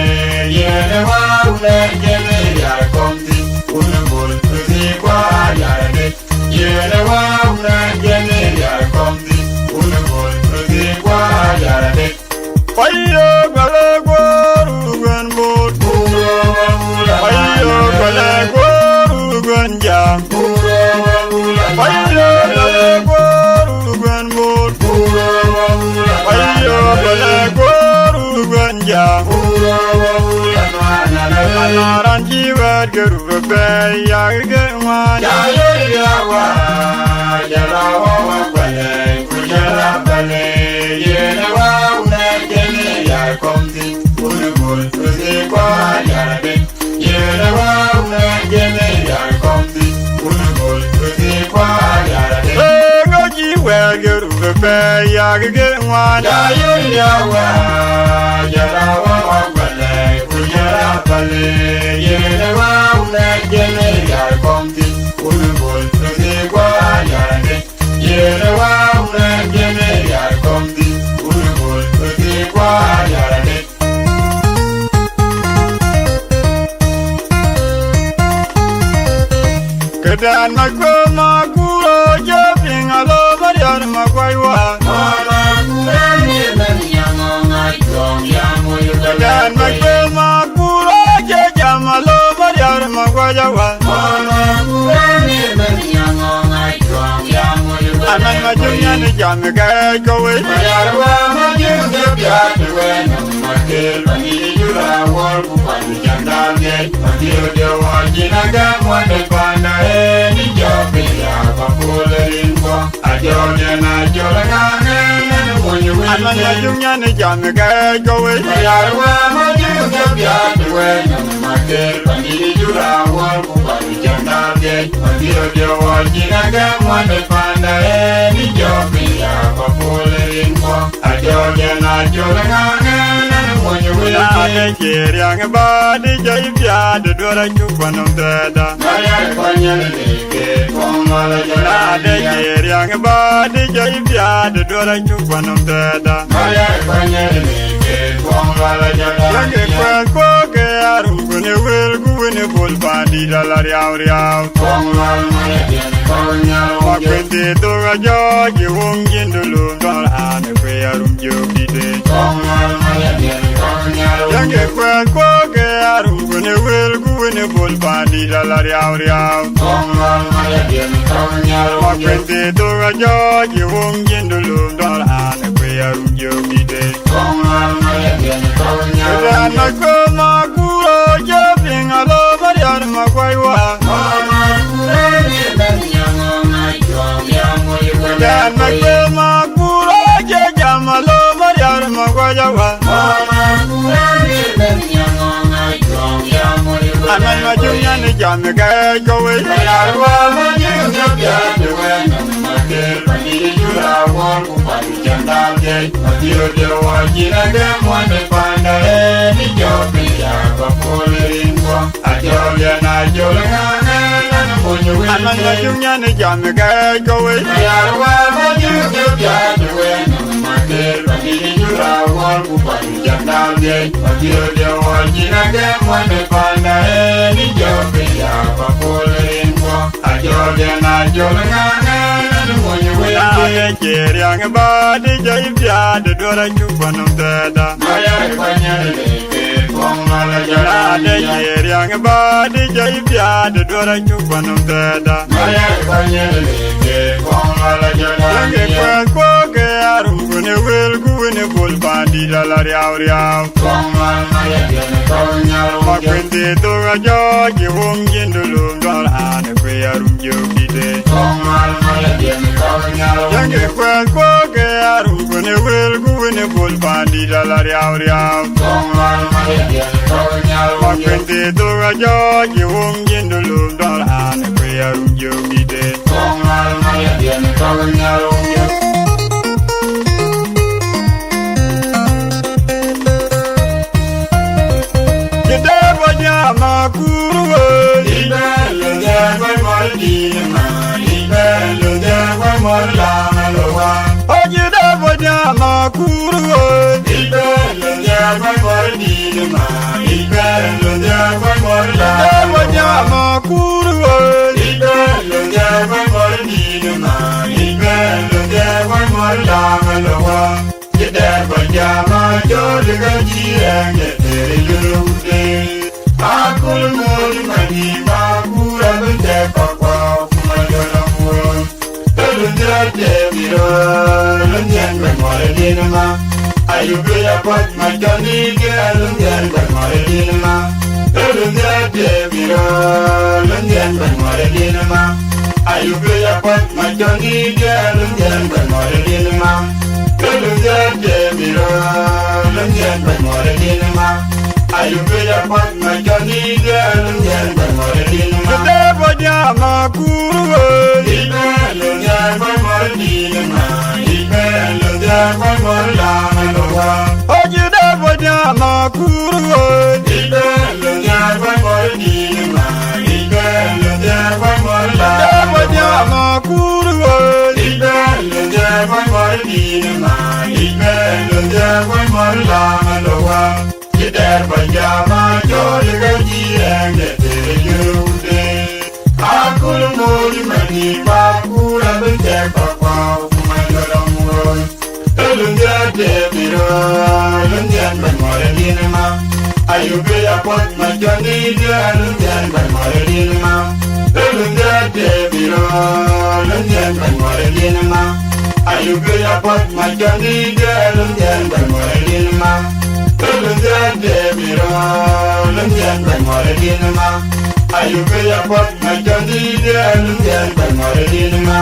Yene wabule Jene yar komti Unugol kuzi kwa yarade Yene wabule Jene yar komti Unugol kuzi kwa yarade Wayo balagwaru gwan mur Kura wabula Wayo balagwaru gwan jam Kura wabula Wayo balagwaru gwan mur Kura wabula Wayo balagwaru gwan jam Kura wabula Anaran jiwa geru be yage man Jaya yawa Jala wabale Kujala bale Yene wabule Jene yar komti Unugol kuzi kwa yarade Yene wabule Jene yar komti Unugol kuzi kwa yarade Ngo jiwa geru be yage man Jaya yawa Jala wabale Kujala bale Yene wabule Jene yar komti Unugol kuzi kwa yarade Yene wabule Jene yar komti Unugol kuzi kwa yarade Kedan makwa makuro joping alo barian makwaiwa Mwana kurani Nanyamo ngajong Yamu Kedan yudala makwa makuro jejam alo barian makwajawa Mwana kurani Nanyamo ngajong Yamu yudala Anan majunya ni jam ga go we Yarwa majunga biatu wena Makil pandi jura wal kupani jandalge Madio dewa jinaga mwade panda Ni jopi ya papule rinko Ajole na jole ngane Mwenye wite Ananya jumnya ni jam ga go we Yarwa majunga biatu wena Makil pandi jura wal kupani jandalge Madio dewa jinaga mwade panda Ni jopi ya papule rinko Ajole na jole ngane Mwenye Ade kiriang ba di jai pya de dora chukwanam teda Maya kwanyal leke Komala Ade kiriang ba di jai pya de dora chukwanam teda Maya kwanyal leke Komala Yange kwen ko ke arum kune wil kune bol pandi dalar yaw yaw Komala maya dien Konyal Makwente toga jogi wong jindulu Dol ane kwe arum jogi de Komala maya dien Konyal Yange kwen ko ke arum kune wil kune bol pandi dalar yaw yaw Komala maya dien Konyal Makwente toga jogi wong jindulu Dol ane kwe arum jogi de Komala maya dien Konyal Dana koma kuro joping alo bariar makwaiwa Mama kurani Banyamo Majom Yamo Dana koma kuro jejam alo bariar makwaiwa Mama kurani Banyamo Majom Yamo Anan majumnya ni jam ga gowe Yarwa majunga biatu wena Makil pandi jura wal kupani jandalge Madio dewa jinaga mwade panda Ni jopi ya papule rinko Ajole na jole ngane Mwenye Anan wite majumnya ni jam ga gowe Yarwa majunga biatu wena Makil pandi jura wal kupani jandalge Madio dewa jinaga mwade panda Ni jopi ya papule rinko Ajole na jole ngane Mwenye Ade wite kiriang ba di jai pya de dora chukwanam teda Maya kwanyal leke Komala Ade jalanya kiriang ba di jai pya de dora chukwanam teda Maya kwanyal leke Komala Yange jalanya kwen ko ke arum kune wil kune bol pandi dalar yaw yaw Komala maya dien Konyal Makwente toga jogi wong jindulu Dol ane kwe arum jogi de Komala maya dien Konyal Yange kwen ko ke arum kune wil kune bol pandi dalar yaw yaw Komala maya dien Konyal Makwente toga jogi wong jindulu Dol ane kwe arum jogi de Komala maya dien Konyal Kide banya makuruwe Ibelo de kway mol dinema Ibelo de kway mol lamalowa Kide banya makuruwe Ibelo de kway mol dinema Ibelo de kway mol Kide banya lamalowa makuruwe Ibelo de kway mol dinema Ibelo de kway mol lamalowa Kide banya ma jodi gajirenge tere yurude Akul mol mani makura bende pakwa kumayora muon Telundra deviro lunyan memore dinama Ayubi apat majani ge lunyan memore dinama Telundra deviro lunyan memore dinama Ayubi apat majani ge lunyan memore dinama Telundra deviro lunyan memore dinama Ayubi apat majani ge lunyan memore dinama Kide banya makuruwe Ibelo de kway mol dinema Ibelo de kway mol lamalowa Kide banya makuruwe Ibelo de kway mol dinema Ibelo de kway mol Kide banya lamalowa makuruwe Ibelo de kway mol dinema Ibelo de kway mol lamalowa Kider banyama joli gajirenge tere yurude Akul moli mani bakura bende pakwa kumayora muon Telundra deviro lunyan memore dinema Ayubi apot majani dia lunyan memore dinema Telundra deviro lunyan memore dinema ayuke ya pot majani gelundian bermoredinma gelundian demiro lundian bermoredinma ayuke ya pot majani gelundian bermoredinma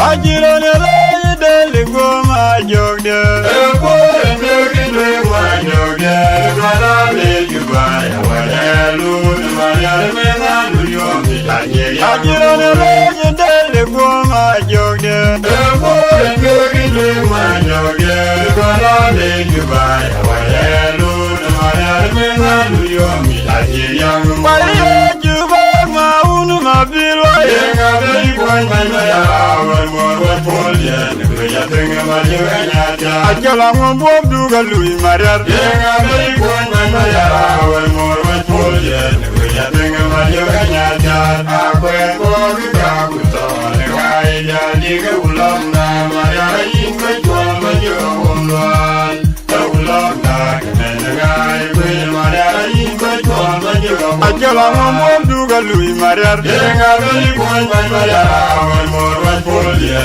ajirone le goma jogde ko le goma jogde wala le jubai wala lu wala me na lu yo mi ajirone le goma jogde ko le goma jogde wala le jubai wala lu wala me na lu yo mi ajirone jubai ma unu ma bilwa yenga be kwan ma ya Akela ngombo duga lui marar yenga bei kwan ma ya wal mor wa polje ne ya tenga ma yo nyata akwe ko ga ku to ne kai ya diga ulam na ma ya yin ko to ma yo umlan ta ulam na ne ga ku ma ya yin ko to ma yo Akela ngombo duga lui marar yenga bei kwan ma ya wal mor wa polje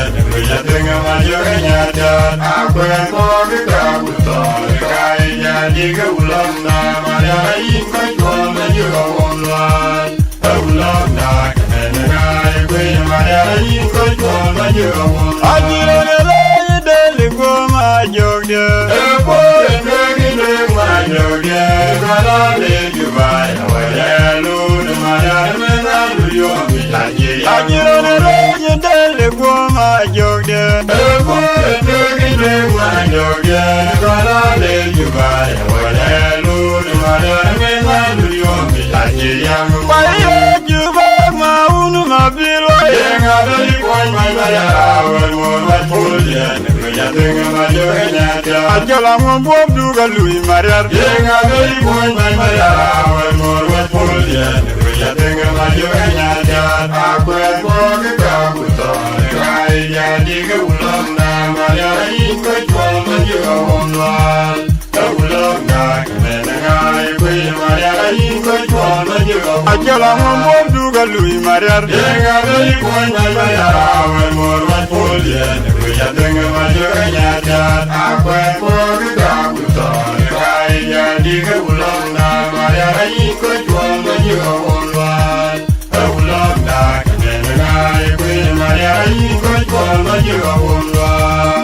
ya tenga ma yo nyata akwe ko ga ku to ne kai ya diga ulam na ma ya yin ko to ma yo umlan ta ulam na ne ga ku ma ya yin ko to ma yo umlan ajirone le goma jogde ko le goma jogde kala le jubai wala lu ma ya me na lu yo mi ajirone le goma jogde ko le goma jogde kala le jubai wala lu ma ya me na lu yo mi ajirone jubai ma unu ma bilwa yenga be kwan ma ya wal mo ma polje ya tenga ma yo nyata ajala ngombo duga lui marar yenga be kwan ma ya wal mo ma polje ya tenga ma yo nyata akwe ko ga ku to kai ya diga ulam na ma ya yin ko to ma yo umlan ulam na ne ga ku ma ya yin ko to ma yo ajala ngombo duga lui marar yenga be kwan ma ya wal mo ma polje ya tenga ma yo nyata akwe ko ga ku to kai ya diga ulam na ma ya yin ko to ma yo umlan ulam na ne ga ku ma ya yin ko to ma yo umlan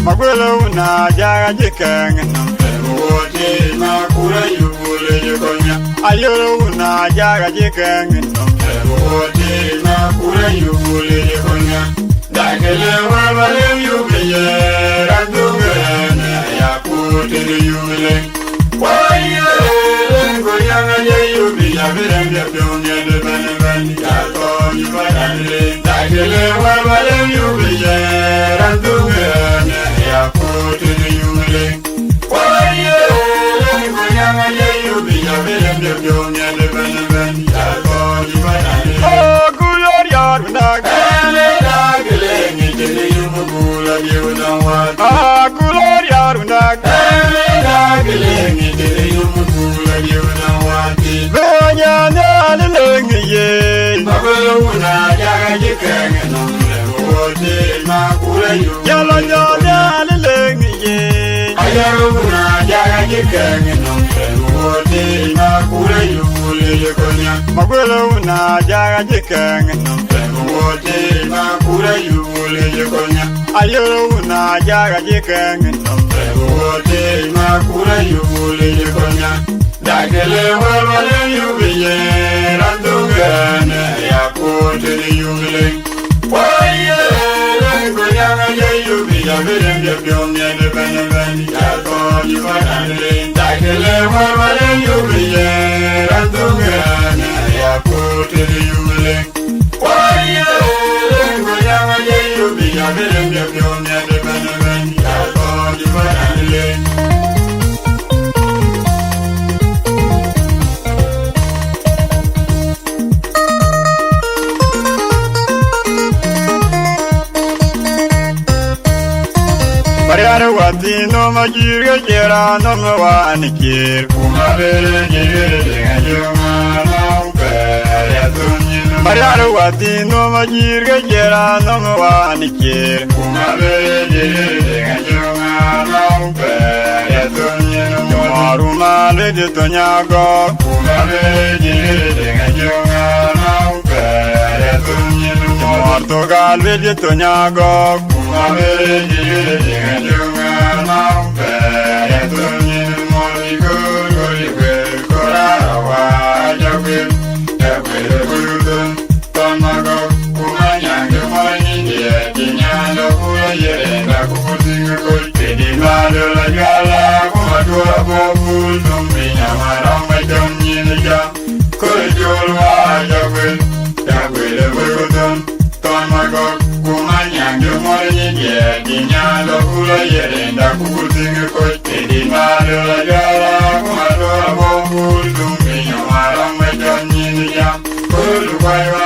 Magwelo na jaga jikeng wote na kura yule yokonya ayoro na jaga jikeng wote na kura yule yokonya dagele wale yule randungene ya kute yule wayo ngoyanga yule ya birende dunya de ben ya ko yibane dagele wale yule randungene ya kute yule wayo ngoyanga yule ya birende dunya de ben ya ko yibane oh gloria dagele dagele ngitele yumugula yuna wa ah gloria dagele ngitele yumugula yuna wa benya nale ngiye babuna jaga jikenge no wote na kula yu yala nale ngiye ayaruna jaga jikenge no wote na kula yu lekonya magweluna jaga jikenge no wote na kula yu lekonya ayaruna jaga jikenge no wote na kula yu lekonya dagele wale yubiye randungene ya put to the jubilee. Why, go young and you be a villain, you be on the independent. I call you an handling, I can live while you be here. I'm doing I put to the jubilee. Why, go young and you be a villain, you be on the independent. I call you an handling. Mariana wati no majirga jera no mwani kir Kumabere jere ngajuma naupe ya tunyin. Mariana wati no majirga jera no mwani kir Kumabere jere ngajuma naupe ya tunyin. Maruma lede tonyago Kumabere jere ngajuma naupe ya tunyin. Martogal lede tonyago Kumabere jere ngajuma naupe ya tunyin. Moligo golibe korawa jagwe jagwe bulutun tomago kumanyange molinye kinyando kuyere na kukutinga kolpedi mado la gala kumadura bobul dumbinya maramba jomnyinja kolejolwa jagwe jagwe bulutun tomago kumanyange molinye kinyando kuyere na kukutinga kolpedi mado la gala kumadura bobul dumbinya maramba jomnyinja kolujwaiwa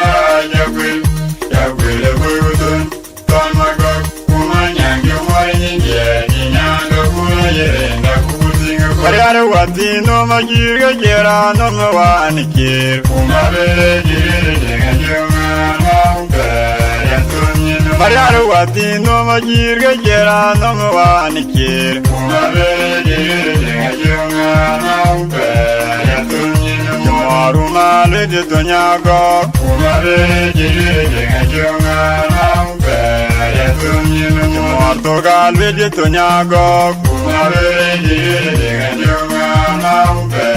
jagwe jagwe bulutun tomago kumanyange molinye kinyando kuyere na kukutinga Mariana wati no majirga jera no mwani kir Kumabere jere ngajuma naupe ya tunyin. Mariana wati no majirga jera no mwani kir Kumabere jere ngajuma naupe ya tunyin. Maruma lede tonyago Kumabere jere ngajuma naupe ya tunyin. Martogal lede tonyago Kumabere jere ngajuma naupe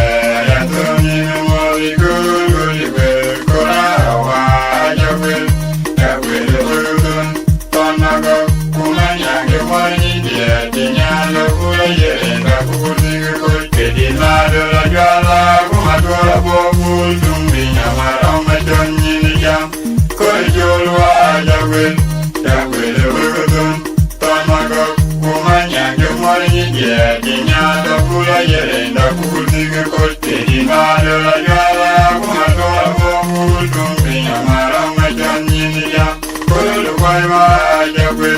ya tunyin. Moligo golibe korawa jagwe jagwe bulutun tomago kumanyange molinye kinyando kuyere na kukutinga kolpedi mado la gala kumadura bobul dumbinya maramba jomnyinja kolejolwa jagwe jagwe bulutun tomago kumanyange molinye kinyando kuyere na kukutinga kolpedi mado la gala kumadura bobul dumbinya maramba jomnyinja kolejolwa jagwe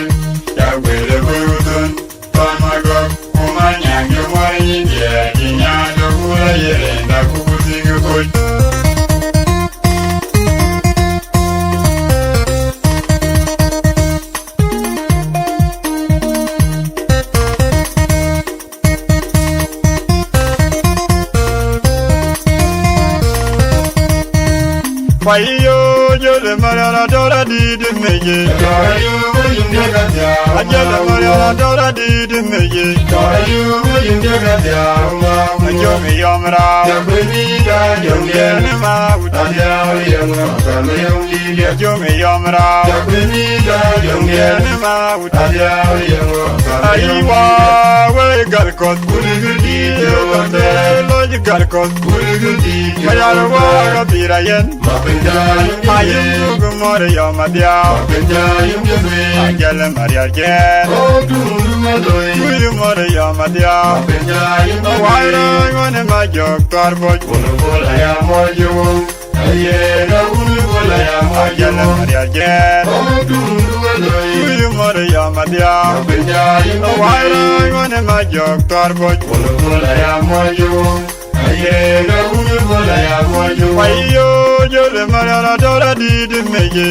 jagwe bulutun tomago kumanyange molinye kinyando kuyere na kukutinga kolpedi Payo jole mariana dora didi meje Ajele mariana dora didi meje Ajomi yomra Yomgene mauta Ajomi yomra Yomgene mauta Aiwa we galkot Loji galkot Mariana waga birayen Ayum gumore yomadia Ajele mariargen Gumore yomadia Waira ngone majok tarboj Ajele mariargen Gumore yomadia Waira ngone majok tarboj Payo jole mariana dora didi meje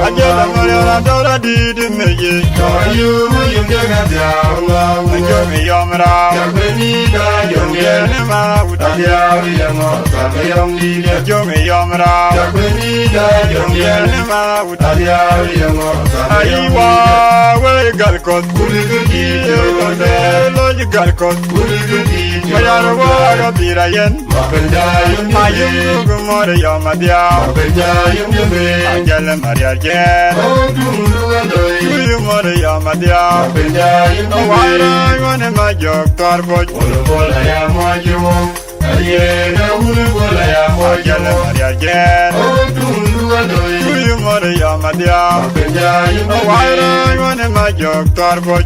Ajele mariana dora didi meje Ajomi yomra Yomgene mauta Ajomi yomra Yomgene mauta Aiwa we galkot Loji galkot Mayaro waga birayen Ayum gumore yomadia Ajale mariargen Yumore yomadia Wara yone majok tarboj Ajale mariargen Yumore yomadia Wara yone majok tarboj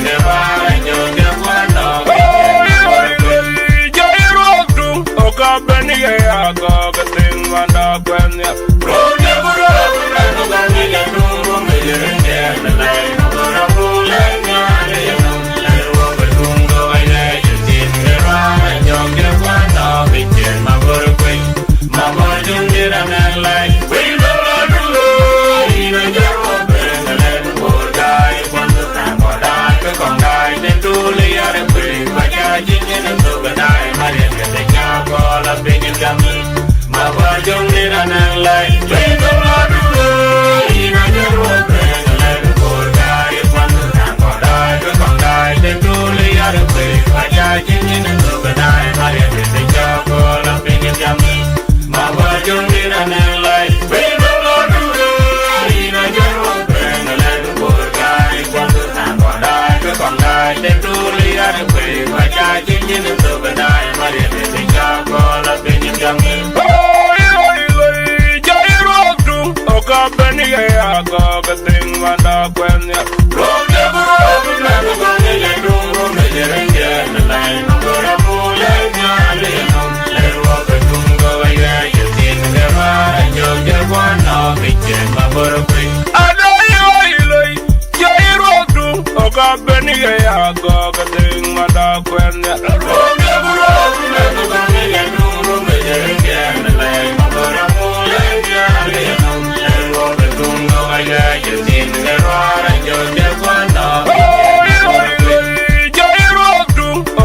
Never bitchen ma borokwe. Ado yoiloi, yoirodu, oga benige ya goga ting madakwenya. Roge buro kume kuka mige nuru mejerenge melay ma boramu lenja leyanum. Roge tungo kaya yesin gerwara jote kwanda.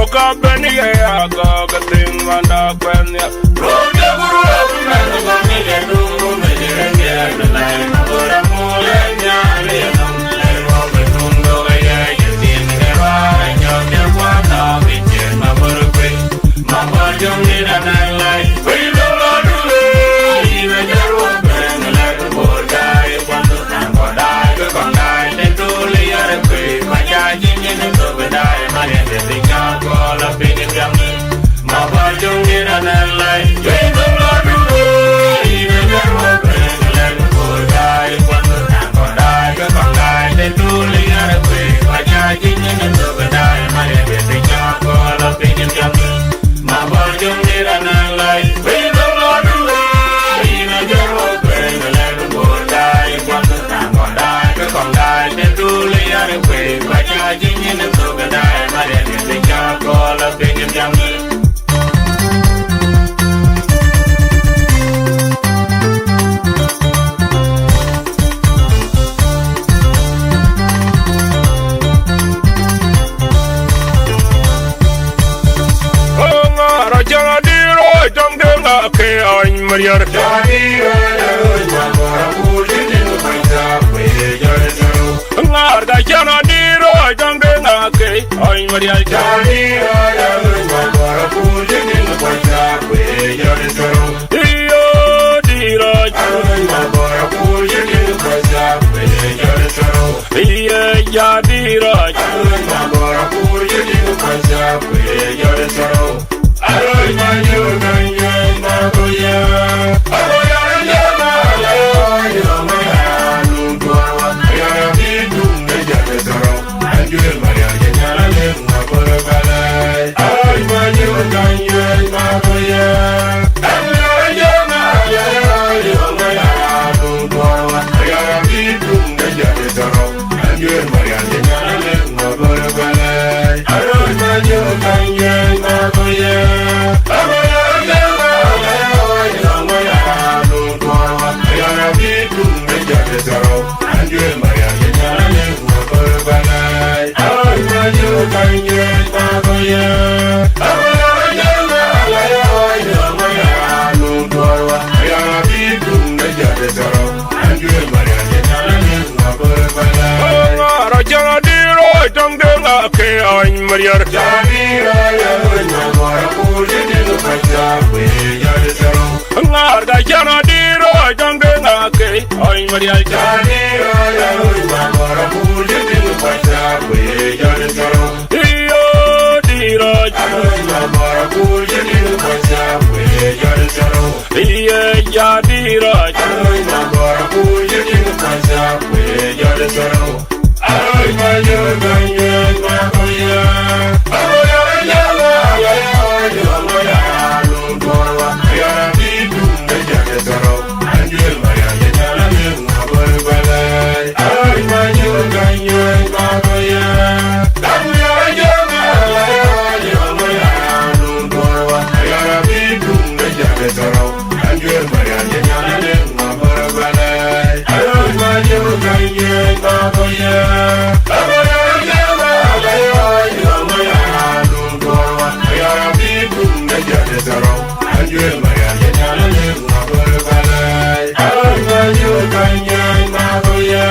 Oga benige ya goga ting madakwenya. Roge buro kume kuka mige nuru mejerenge melay ma boramu lenja leyanum. Roge tungo kaya yesin gerwara jote kwanda bitchen ma borokwe. Ma borjong ni danalay. Mariar ngar da jana diro jambe ngake ay Mariar iyo diro iya ya diro Aroy mayo ganye magoya, aroya yama ayoy amaya nungwa, ayara bidum nejate taro, anjul Maria janyala lenga borobalay. Aroy mayo ganye magoya, aroya yama ayoy amaya nungwa, ayara bidum nejate taro, anjul Maria janyala lenga borobalay. Aroy mayo ganye magoya. Mariar ngar da jana diro jambe ngake ay Mariar iyo diro iya ya diro Aroy mayo ganye magoya, aroya yama ayoy amaya nungwa, ayara bidum nejate taro, anjul Maria janyala lenga borobalay. Aroy mayo ganye magoya, aroya yama ayoy amaya nungwa, ayara bidum nejate taro, anjul Maria janyala lenga borobalay. Aroy mayo ganye magoya.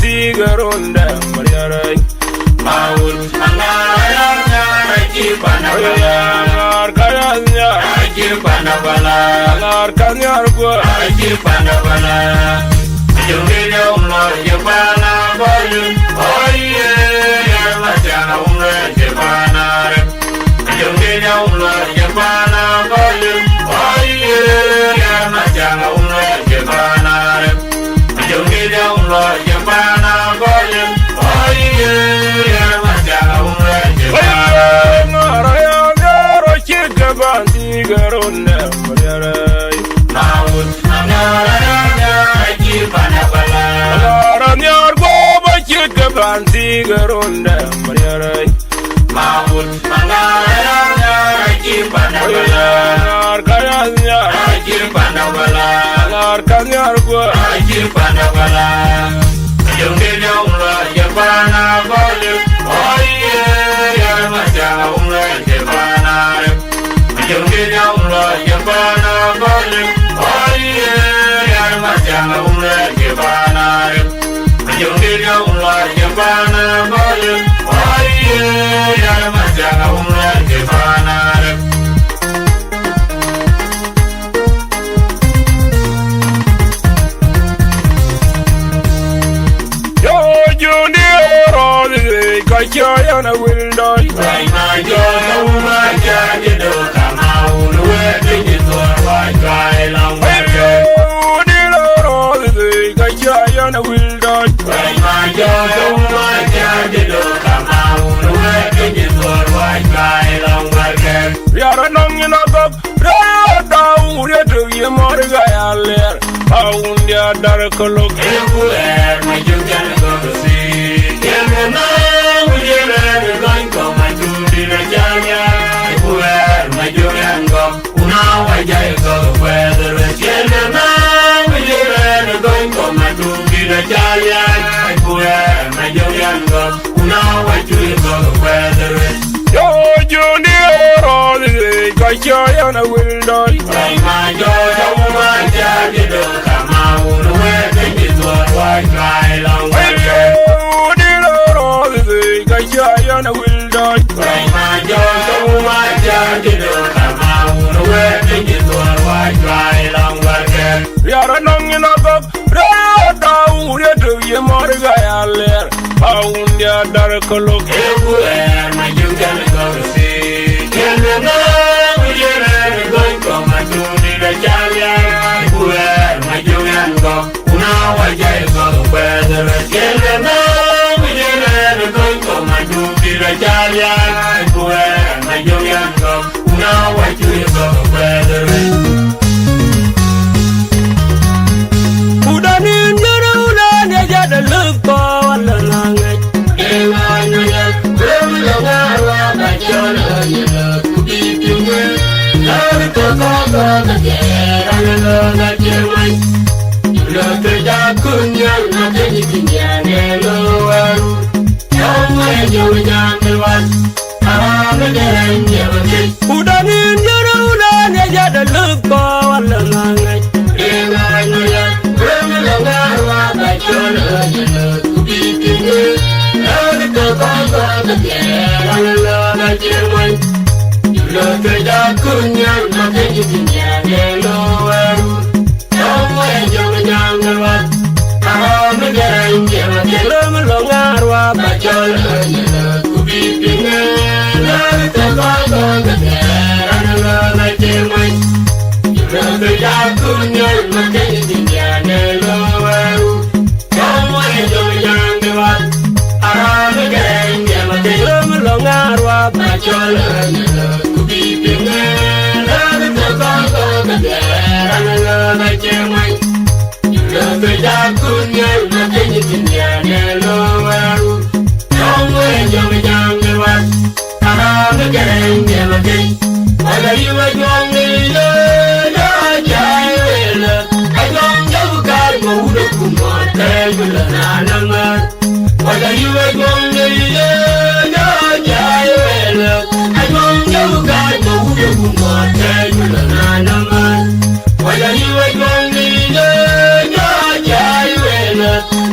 Tigaronda Mariarai Maul Mangaraya Kipana Kayanya Nar kanyar go aji panabala Jungile umlo jepana boyu Oye Majana umlo jepana Jungile umlo jepana boyu Oye Majana umlo jepana Jungile umlo jepana boyu Oye Majana umlo jepana Maraya garo chika bandi garone Mariarai Naud Namaraya Panabala Nyar go bachit ke banti garonda Mariarai Mahut Mangala Aji Panabala Nyar kayanya Aji Panabala Nyar kanyar go Aji Panabala Jungile umla Japana Bali Oye ya Majana umla Japana Jungile umla Japana Bali Oye Majana umla Japana Jungile umla Japana Bali Oye Majana umla Japana Yo Juni Rodi Kachaya na Wildai Raina Jo Uma Jadi Kamau Luwe Digital Wi-Fi Langwajo Kachaya na Wildai Raina Jo Uma Jadi Kamau Luwe Digital Wi-Fi Langwajo Yara Nongina Gok Rada Ure to Yamorga Yaler Aundia Darkolok Ebuer Majukan Gosi Yemena Ujere Going Come to Dinajaya Ebuer Majukan Gok Unawa Jaiko Weather Yemena Ujere Going Come to Dinajaya Ebuer Majukan Gok Unawa Jaiko Weather Yo Junior Kachaya na Wildai Raima Jo Uma Jadi Kamau Luwe Digital Wi-Fi Langwajo Kachaya na Wildai Raima Jo Uma Jadi Kamau Luwe Digital Wi-Fi Langwajo Yara Nongina Gok Rada Ure to Yamorga Yaler Aundia Darkolok Ebuer Majukan Gosi Yemena Ujere Going Come to Dinajaya Ebuer Majukan Gok Unawa Jaiko Weather Yemena Ujere Going Come to Dinajaya Ebuer Majukan Gok Unawa Jaiko Weather Udanin jara udan ya jada lupa wala langit Ewan nyak berlaga bacana ya kubipinge Dari kota kegeran laga jerman Jula terjakunya nanti ditinggiane luaru Jangan jauh-jauh lewat Arame jalan jauh Udanin jara udan ya jada lupa wala langit Ewan nyak berlaga bacana ya kubipinge Dari kota kegeran laga jerman Jula terjakunya nanti ditinggiane luaru Jangan jauh-jauh lewat Arame jalan jauh Melongarwa bacana ya kubipinge Dari kota kegeran laga jerman Jula terjakunya nanti ditinggiane luaru Jangan jauh-jauh lewat Arame jalan jauh Melongarwa bacana ya kubipinge Dari kota kegeran laga jerman Jula terjakunya nanti ditinggiane luaru Jangan jauh-jauh lewat Arame jalan jauh Wala yuwa jongi le jai wele Ajong jauh kar mauda kumata Jula nanangar Wala yuwa jongi le jai wele Ajong jauh kar mauda kumata Jula nanangar Wala yuwa jongi le jai wele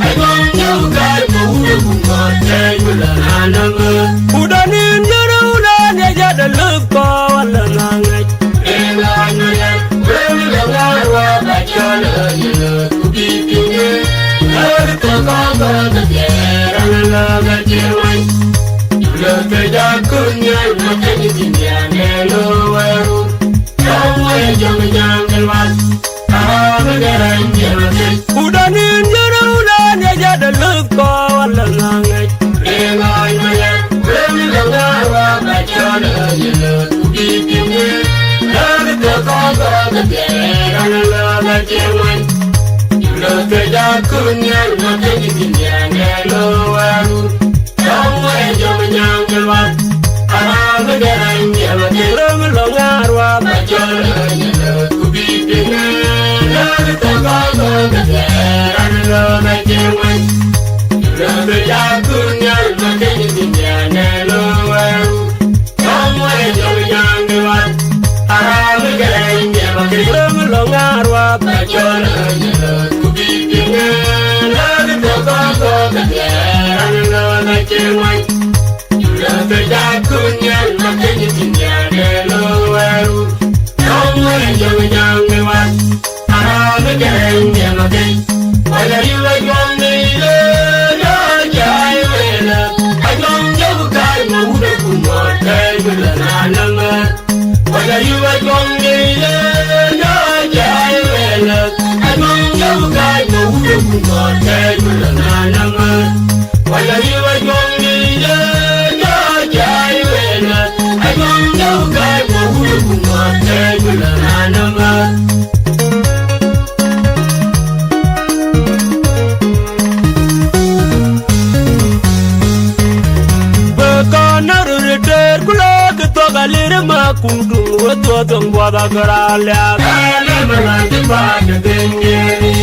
Ajong jauh kar mauda kumata Jula nanangar Udanin jara udan ya jada lupa wala langit Ewan nyak berlaga the bear and a love like you went. You love the dark, couldn't you? Not anything, and low. Don't wait, you're young, what? I'm a guy, never get from a long hour, but you're to be big. Love the bear and a love like you went. You love the dark, couldn't you? Not anything, and low. Don't wait, you're young, what? I'm a guy, never get from a long hour, but you're to be big. Love the bear and a love like you went. Love the dark, couldn't you? Not anything, and low. Don't wait, you're young, what? I'm a guy, never get. Whether you are young, I don't give a guy, no one could not tell you the number. Whether you are young, I don't give a guy, no one could not tell you the number. Whether you are young, I don't give a guy, no one could not tell you the number. Kundu watong wada karalya kana malandi bade dengeni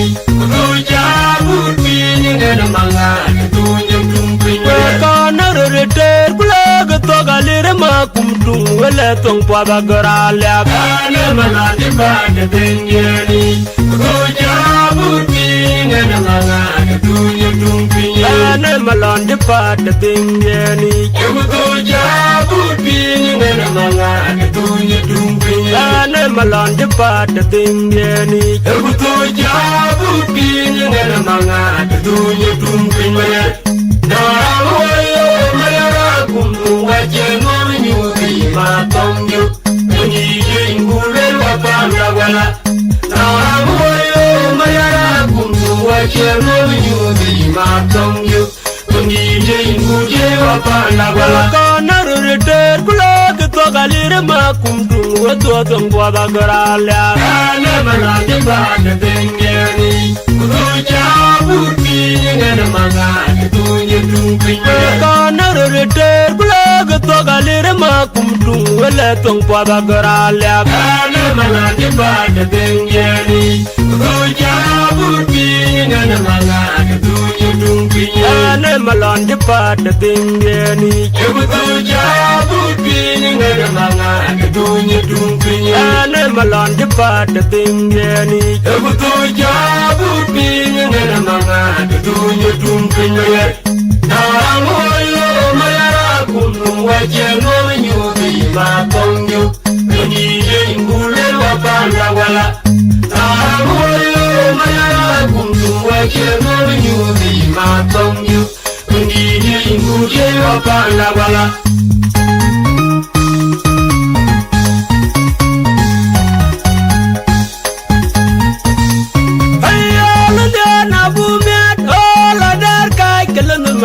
kuja buti ngena manga tunyum tumpinya kana rete kula gato galire ma kundu wala tong wada karalya kana malandi bade dengeni kuja buti ngena manga tunyum tumpinya kana malandi bade dengeni kuja buti ngena manga tunya tumpinya ane malande pada tingyani ebuto jabu pinya manga tunya tumpinya nawayo mayara kundu wajeno nyubi matongyo ni jingule wapanda wala nawayo mayara kundu wajeno nyubi matongyo ni jingule wapanda wala kana rete Galire ma kumdu wato tongwa da garala kana malande bade dengeni kuja buti ngena manga tunye tumpinya kana rete blag to galire ma kumdu wala tongwa da garala kana malande bade dengeni kuja buti ngena manga tunye tumpinya kana malande bade dengeni kuja buti ngena manga tunya tumpinya ane malande pada tingyani ebuto jabu pinya ngena manga tunya tumpinya namoyo mayara kunu wajeno nyubi matongyo ni ngule wapanda wala namoyo mayara kunu wajeno nyubi matongyo ni ngule wapanda wala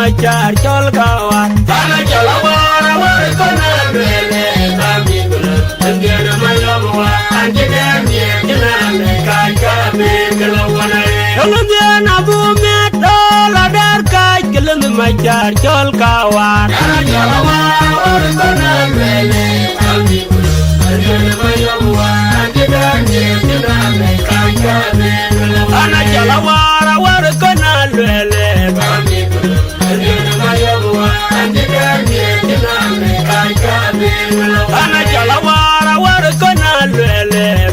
Machar chol kawan tana chalawara war kona bele tami gula ngena mayamwa anjega ngena me kaja me kalawana olumya bu met ola dar kaj kelum machar chol kawan tana chalawara war kona bele tami gula ngena mayamwa anjega ngena me kaja me kalawana chalawara war kona bele tami gula ana jalawara war kona lele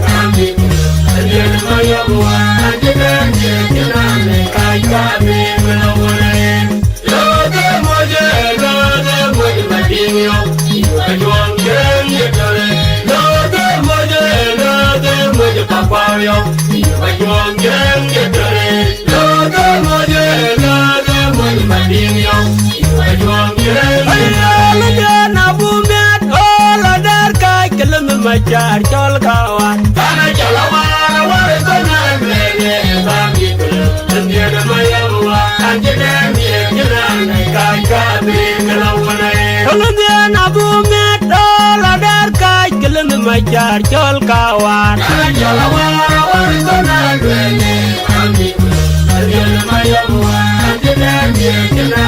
Machar chol kawan tana jalawara war kona lele bami ngena mayamwa anjega ngena me kaja me kalawana olumya na bu met ola dar kaj kelum jar chol kawan Jala wara wari kona lwele Mami kulo Jala maya mwa Jena jena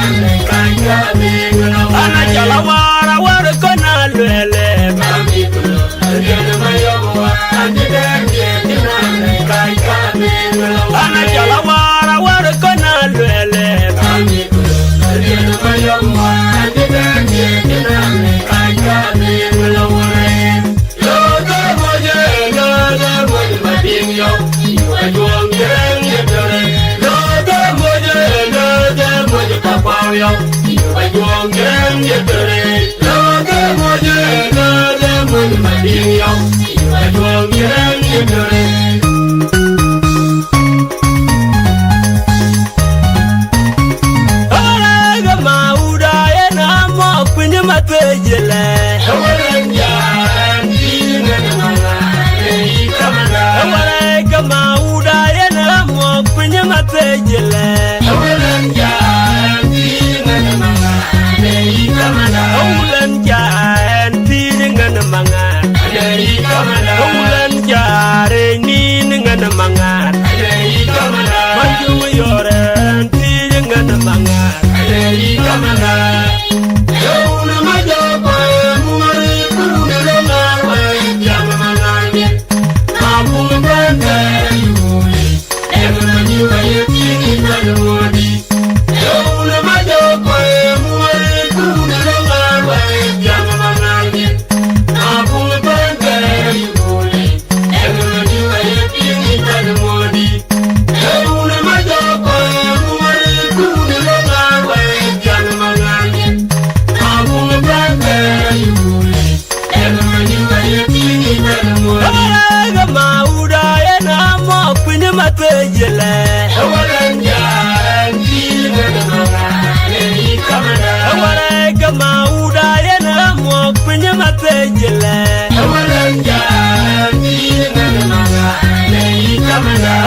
Kanya minglo Ana jala wara wari kona lwele Mami kulo Jala maya mwa Jena jena Kanya minglo Ana jala wara wari kona lwele Mami kulo Jala maya mwa Jena jena Kanya minglo Loga moje madinyo Iwajuang jeng yedore Loga moje kapawyo Iwajuang jeng yedore Loga moje madinyo Iwajuang jeng yedore Olaga mauda ena mo pinye matejele Olaga mauda ena mo pinye matejele Ulan jaan piringan mangan Ulan jare ningan mangan Maju yoren piringan mangan Olaga mauda ena mo pinye matejele Olaga mauda ena mo pinye matejele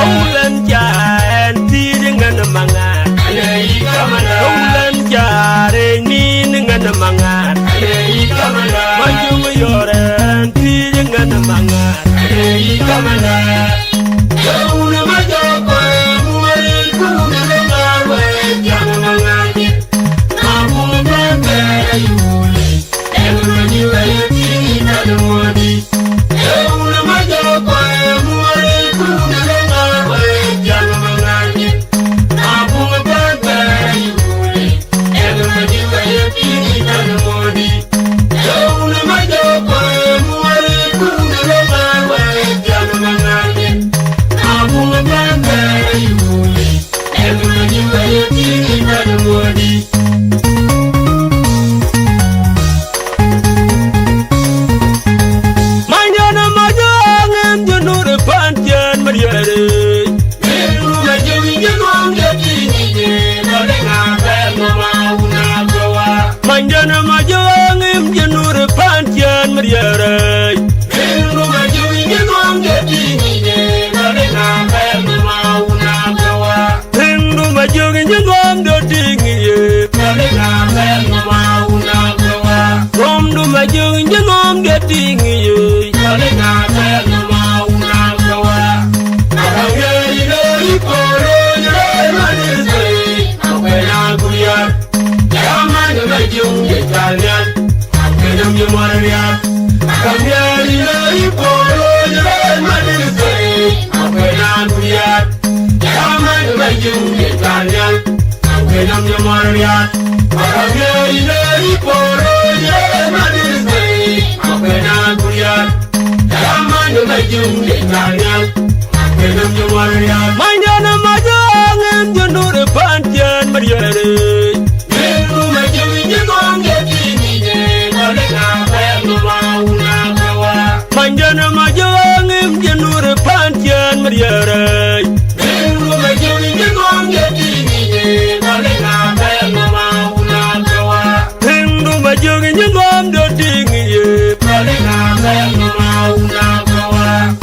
Ulan jaan piringan mangan Ulan jare ningan mangan Maju yoren piringan mangan Manjana majangem junur pantian mariare Manjana majangem junur pantian mariare Hindu majangem jengom do tingiye Romdu majangem jengom do tingiye Manjana majangem junur pantian mariare Manjana majangem junur pantian mariare Hindu majangem jengom do tingiye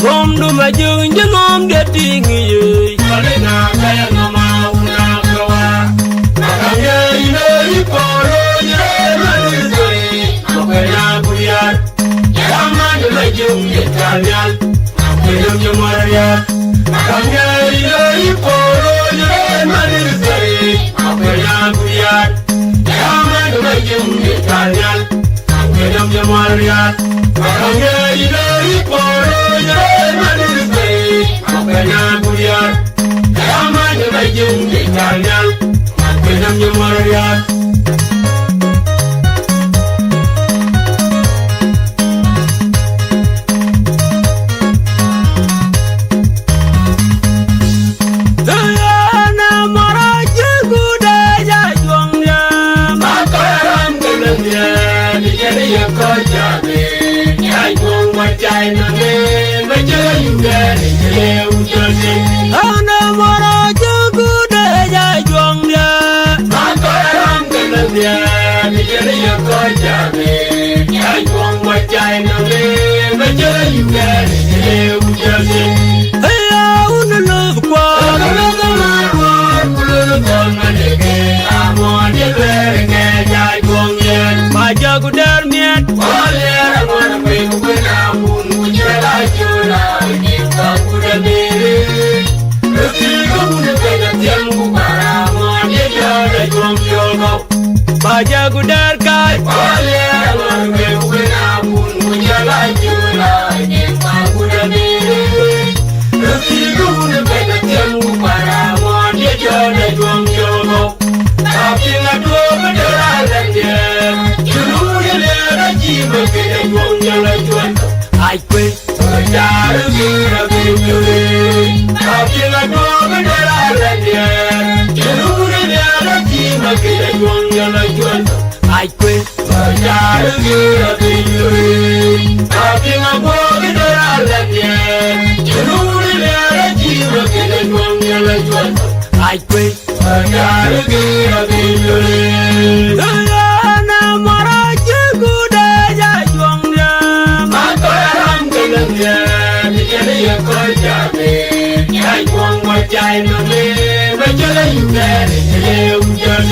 Romdu majangem jengom do tingiye Jung Italian, Akwedam Yamaria, Akanya Ilari Poro, Manisari, Akwedam Guyat, Yaman Rajum Italian, Akwedam Yamaria, Akanya Ilari Poro, Manisari, Akwedam Guyat, Yaman Rajum Italian, Akwedam Yamaria. Baja gudar kai, Oleh orang berbena pun menjalan jalan yang bagus diri. Rezeki pun berbeda tiang para manusia jalan juang jono. Tapi ngadu berjalan dia, juru dia lagi berbeda juang jalan juang. aikwe, Berjalan kira kiri. Tapi ngadu berjalan dia, juru dia lagi berbeda juang jalan juang. aikwe, Berjalan kira kiri, tapi ngabur berjalan dia. Juru dia lagi berbeda juang jalan juang. aikwe. Berjalan kira kiri, Dayana maraja gudaya juangnya. mata orang kenal dia, dia dia kerja be. Yang juang wajah nabi, berjalan juga dia ujian.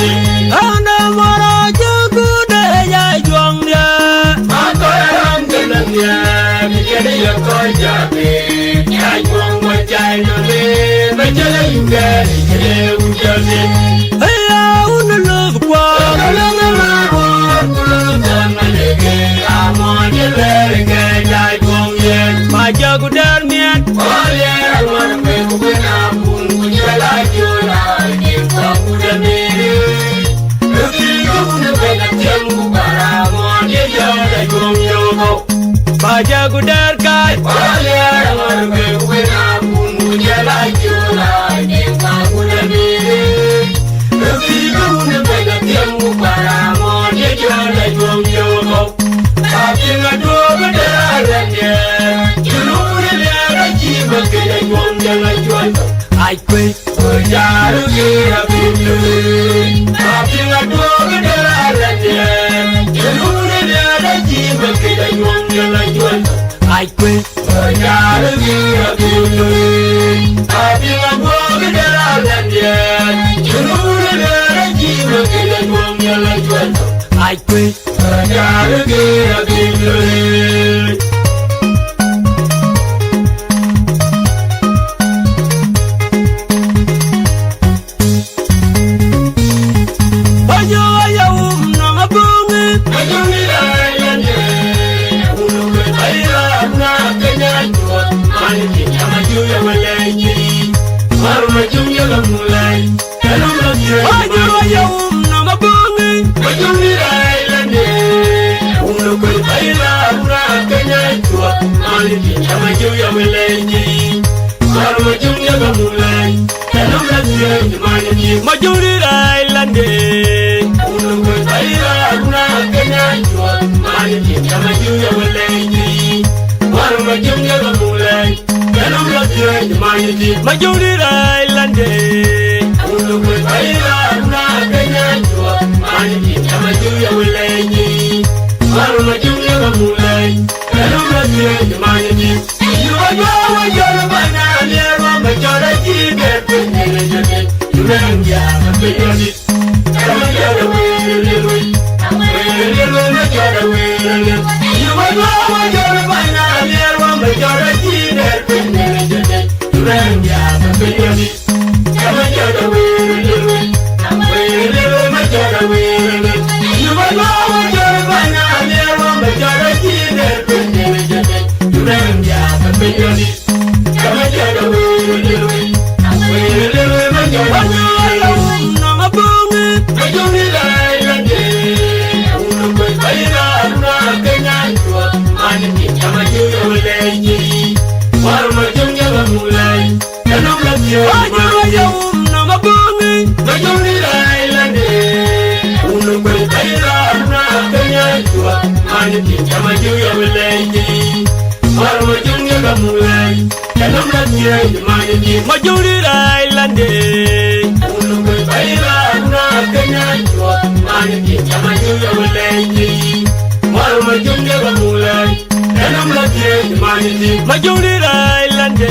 Dayana maraja gudaya juangnya. Mata orang kenal dia, dia dia kerja be. Yang juang wajah nabi, berjalan juga dia ujian. Haya unalog kwa. Baja gudar miat. Baja gudar kai. Aikwe, Berjalan kira kiri, tapi ngadu berjalan dia. Juru dia lagi bekerja juang jalan juang. aikwe, Berjalan kira kiri, tapi ngadu berjalan dia. Juru dia lagi bekerja juang jalan juang. aikwe. Berjalan kira kiri. Baja ayam nang abungi. Baja ayam nang abungi. Majuri Islande. Majuri Islande. Payoni, come again, Majuri Island, Majuri Island,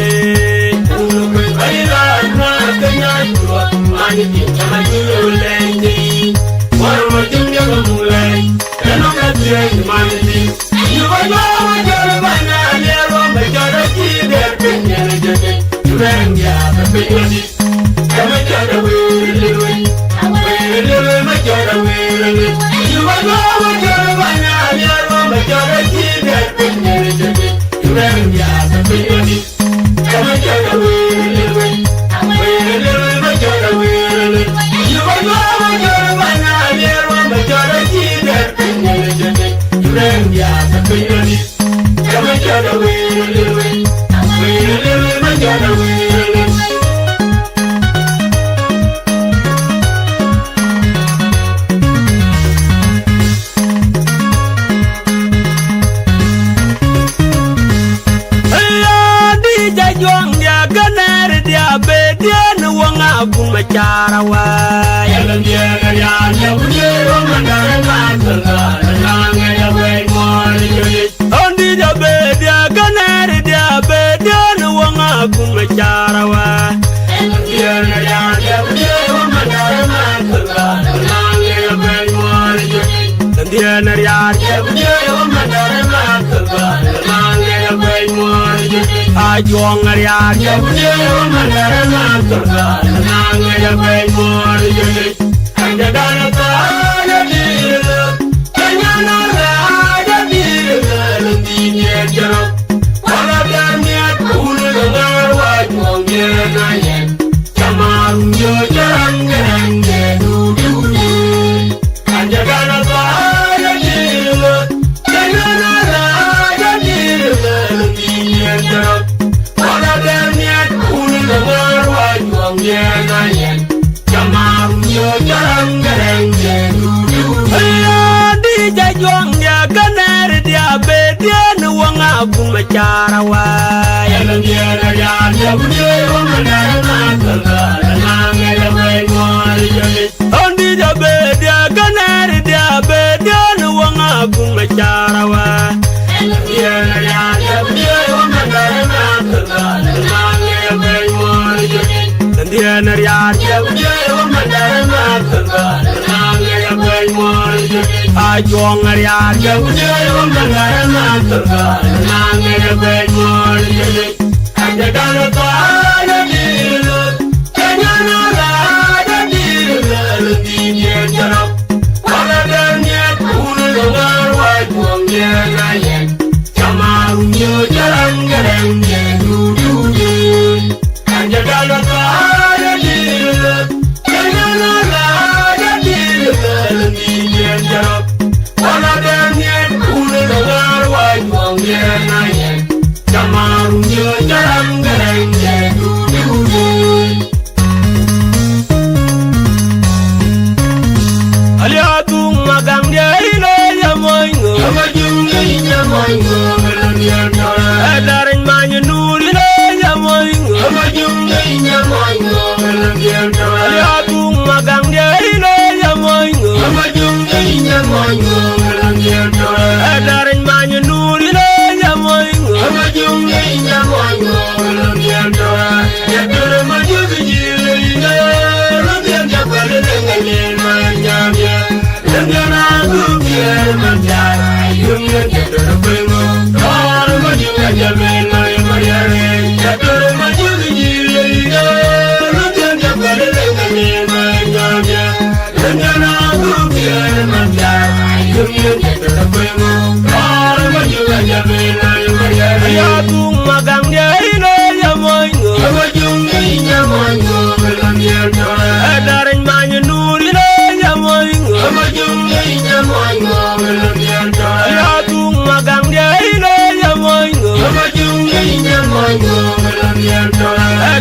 Magang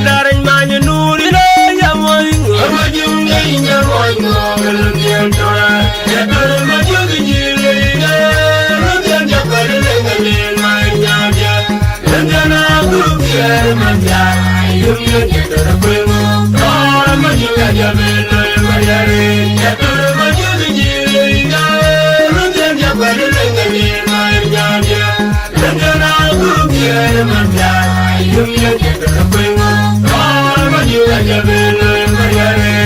Darin manya nuri le yamoingo Majunga inya moingo Galungian tora Yadoro majunga jile Lungan jakari lengali manya Lungana gurukya manja Yunga jakara kwengo Tora majunga jamena mayare Yadoro majunga jile Lungan jakari lengali manya Lungana gurukya manja Yunga jakara kwengo Tora majunga jamena mayare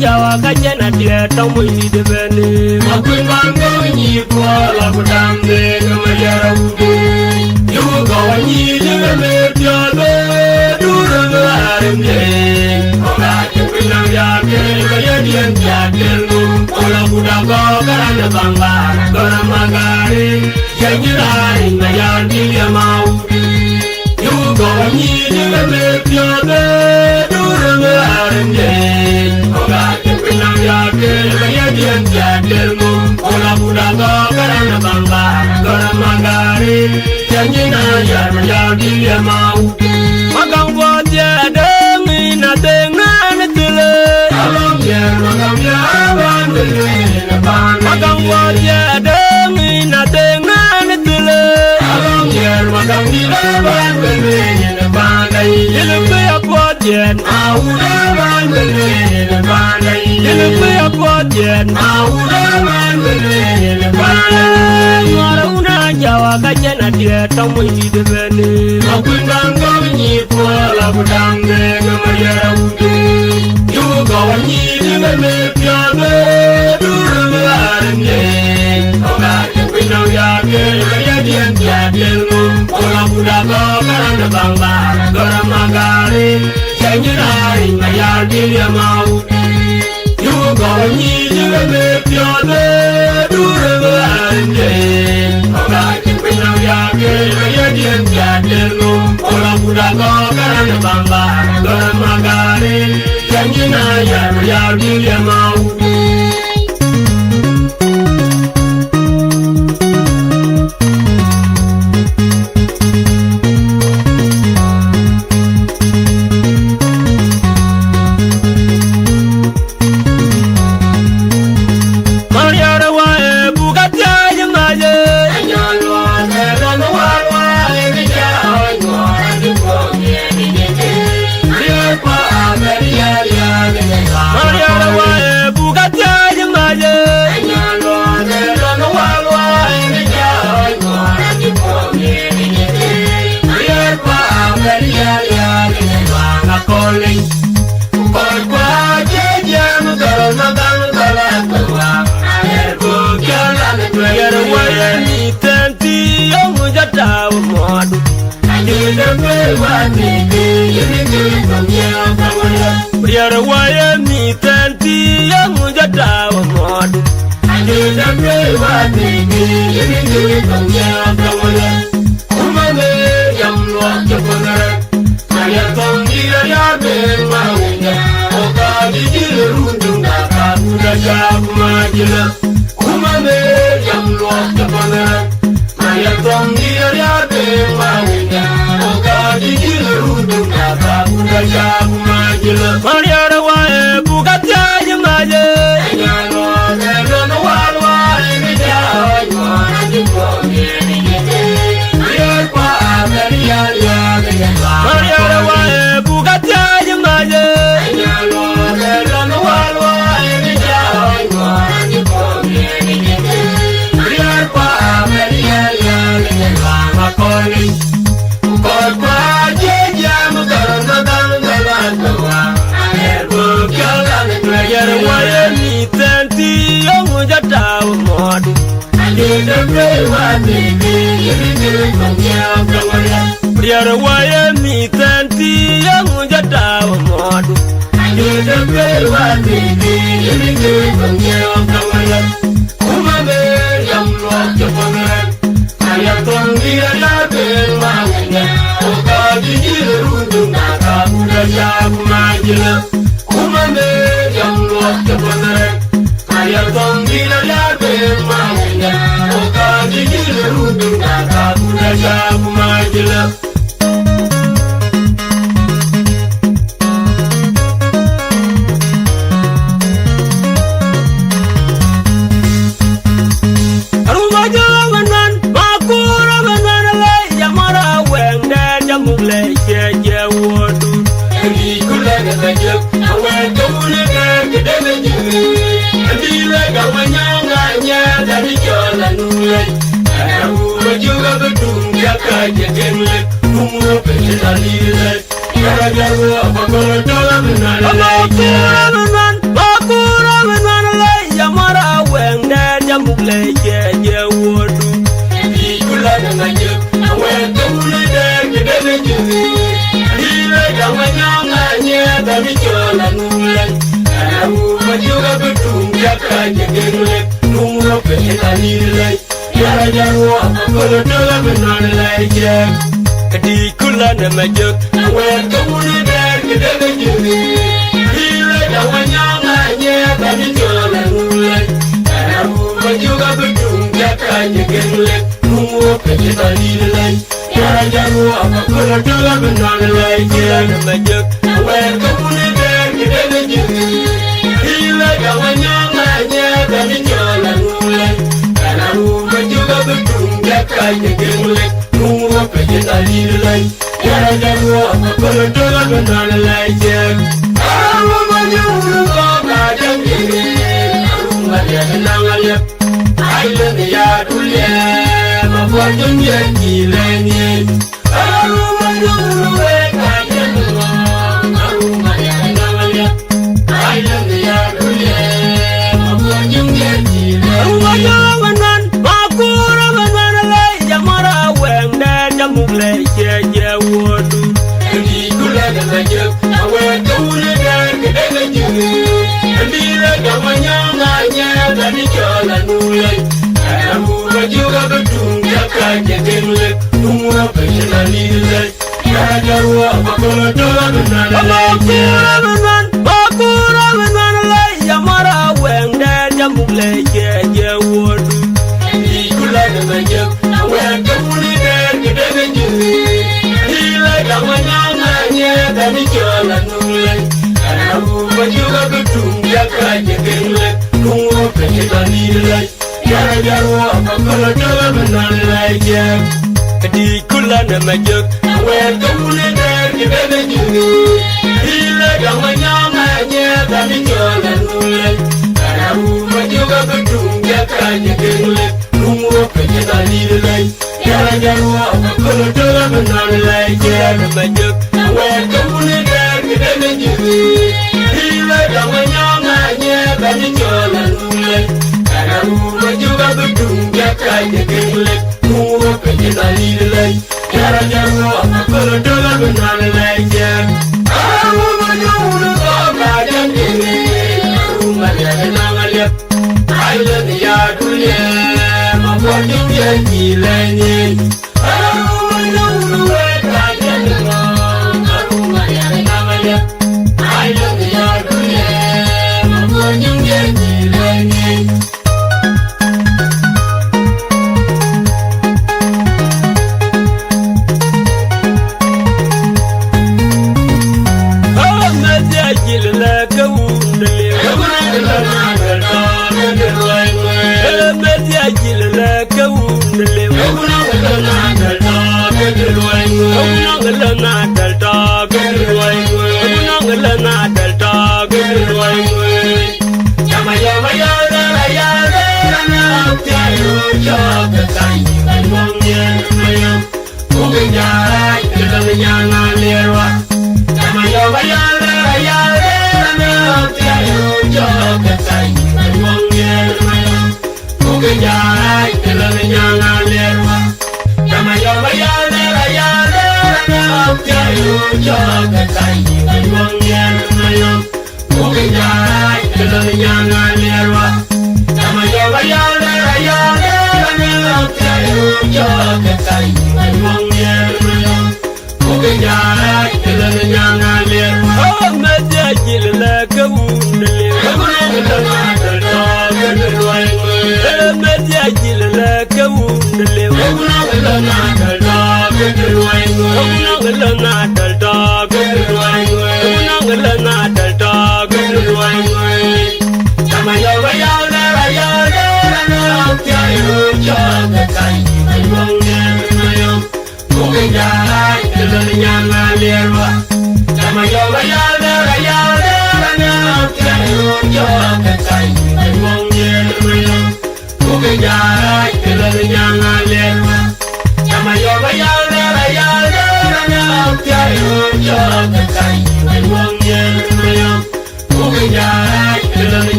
Jawa kajana dia tamu ini debeni. Aku bangga ni kuala budamde kemayara ude. Ibu kawan ni debeni tiada durang arimde. Orang cepinang yakin kaya dia yakin lu. Orang budak kerana bangga kerana magari. Janji lain bayar dia mau. Ibu kawan ni debeni tiada durang arimde. Ola budaga karana bangga karana magari janji na yar dia mau magang buat dia dengan tele magang ya awan magang buat dia dengan tele magang di awan bandai lebih buat dia awan bandai lebih buat dia awan Maruna Jawa kajana dia tamu ini debeni. Aku bangga ni kuala budamde kemayara ude. Ibu kawan ni debeni tiada durang arimde. Orang cepinang yakin kaya dia yakin lu. Orang budak kerana bangga kerana magari. Janji lain bayar dia mau. Ibu kawan ni debeni tiada durang arimde. Orang cepinang yakin kaya dia yakin lu. Orang budak kerana bangga kerana magari. Janji lain bayar dia mau. Biar waya ni tanti yang mujada mod. Ada berwati ini tongnya kawan. Umane yang luar kebenaran. Saya tongnya ya bermaunya. Oka dijirundung dapat muda jauh majina. Umane yang luar kebenaran. Saya tongnya ya bermaunya. Oka dijirundung dapat muda jauh majina. Mariara wae bukat aja maje. Mariara wae bukat aja maje. Koi kwa jeja mukar Priara waya mi tanti yang jada modu. Ayo depe wati ini ke pengiau kawalan. Kumame yang luar cepat. Ayat tonggia labe mangnya. Oka dijiru dunaka budaya kumajila. Kumame yang luar cepat. Ayat tonggia labe mangnya. Oka dijiru dunaka budaya kumajila. Kadi kula na majuk, awen kamuni der kedele jiri. Hile dawanya nganye kadi jola nulai. Karamu majuga bedung jaka jegele, numu pekita nilai. Yara jaru apa kula jola benar lai kira na majuk, awen kamuni der kedele jiri. Hile dawanya nganye kadi jola nulai. Karamu majuga bedung jaka jegele. Numu pekita nilai. Yara jaru apa kula jola benar lai kira. Karamu majuga kadang jiri. Aruma dia kenang alip. Ailen ya dulia. Mafajun ya kileni. Aruma majuga kadang jiri. Aruma dia kenang alip. Ailen ya dulia. Mafajun ya kileni. Aruma jawanan. Makura benar lai. Jamara wende jamule je wodu. Kadi kula na majuk. Awen kule der kedele jiri. Bila gamanya nganya tadi jalan mulai. Kamu majuga bedung jaka jegele. Numu pekita nilai. Yara jaru apa kula jola benar lai. Makura benar lai. Jamara wende jamule je wodu. Kadi kula na majuk. Awen kule der kedele jiri. Bila gamanya nganya tadi jalan mulai. Kamu majuga bedung jaka jegele. Numu pekita nilai. Yara jaru apa kula jola benar lai. Kadi kula na majuk. Awen kule der kedele jiri. Bila gamanya nganya tadi jalan mulai. Kamu majuga bedung jaka jegele. Numu pekita nilai. Yara jaru apa kula jola benar lai. Kira majuk. Awen kule der kedele jiri. Bila gamanya nganya tadi jalan mulai. Kamu majuga bedung jaka jegele. Numu pekita nilai. Yara jaru apa kula jola benar lai. Kamu majuga kadang jiri. Aruma dia kenang alip. Ailen ya dulia. Mafajun ya kileni. Aruma majuga kadang jiri. Aruma dia kenang alip. Ailen ya dulia. Mafajun ya kileni. Kama yo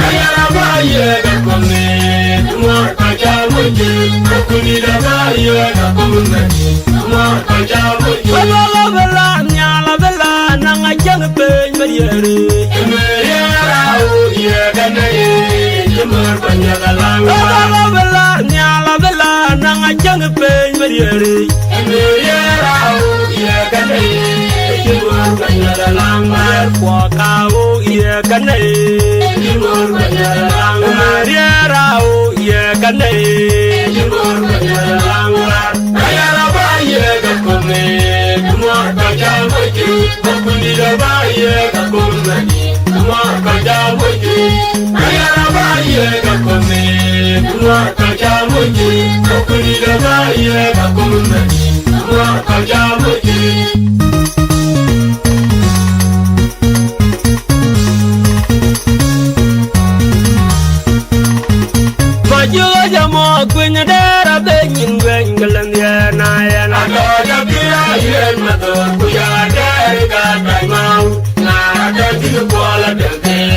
Ayara ba ye ga kome kane Jimur Majaranglar Yarao ye kane Jimur Majaranglar Ayara baye kakome Kumar kajamoji Kapundira baye kakumani Kumar kajamoji Ayara baye kakome Kumar kajamoji Kapundira baye kakumani Kumar kajamoji Jamo kunya dara benyin gwengalan ya na ya na da biya yen mato kuya dara ga dai mau na da dilu bola de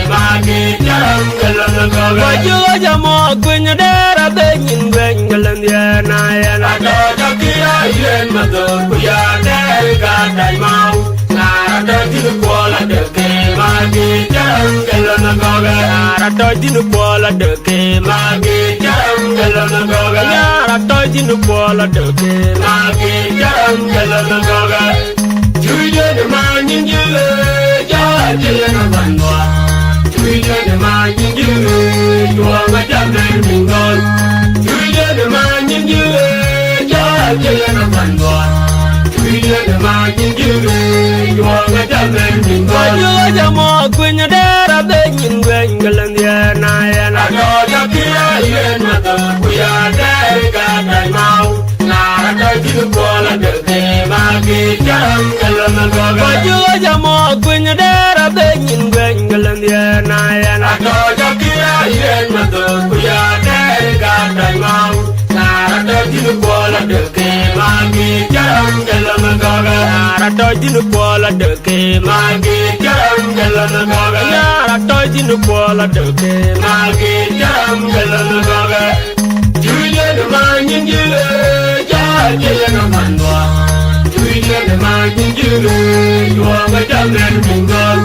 ma ke jaram galan ga jamo kunya dara benyin gwengalan ya na ya na da biya yen mato kuya dara ga dai mau na da dilu bola de ma ke jaram galan ga da dilu bola de ma ke Yara toy dinu bola doke magi jaram galana goga Tuye de manyin jule ja jile na banwa Tuye de manyin jule Tua majaber mingol Tuye de manyin jule ja jile na banwa Tuye de manyin jule Tua majaber mingol Tuye jamo kunya dera benyin gwengalan ya na ya na Agoja kia yen mato kuya deri kadai mau Nara jilu bola deke magi jaram galana goga Agoja jamo kunya dera benyin gwengalan ya na ya na Agoja kia yen mato kuya deri kadai mau Nara jilu bola deke magi jaram galana goga Nara jilu bola deke magi jaram galana goga Nara jilu bola deke magi jaram galana goga Tuye de manyin jule ja jile na manwa Tuye de manyin jule Tua majaber mingol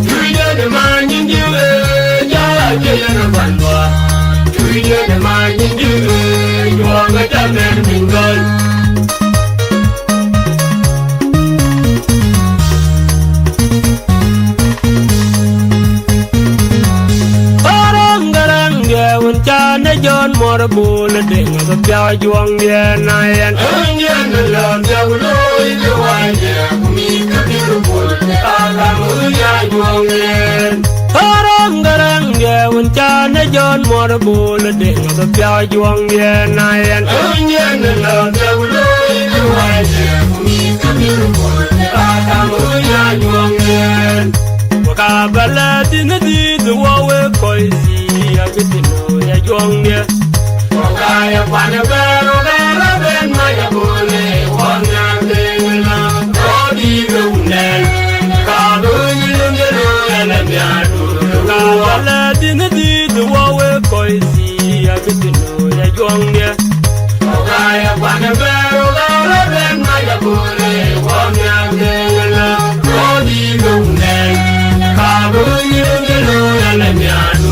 Tuye de manyin jule ja jile na manwa Tuye de manyin jule Tua majaber mingol Chane John Morabul ding the pia juang dia nayan Onion the love ya loy the wine me kabirul ala muya juang yen Haram garang ya chane John Morabul ding the pia juang dia nayan Onion the love ya loy the wine me kabirul ala muya juang yen Wakabala dinadi the wawe koisi Agitino ya juangnya Wakaya pada beru gara ben maya bole Wanya dengena Rodi geunden Kado nyilung jero ele miadu Kawala dinadi duwawe koisi Agitino ya juangnya Wakaya pada beru gara ben maya bole Wanya dengena Rodi geunden Kado nyilung jero ele miadu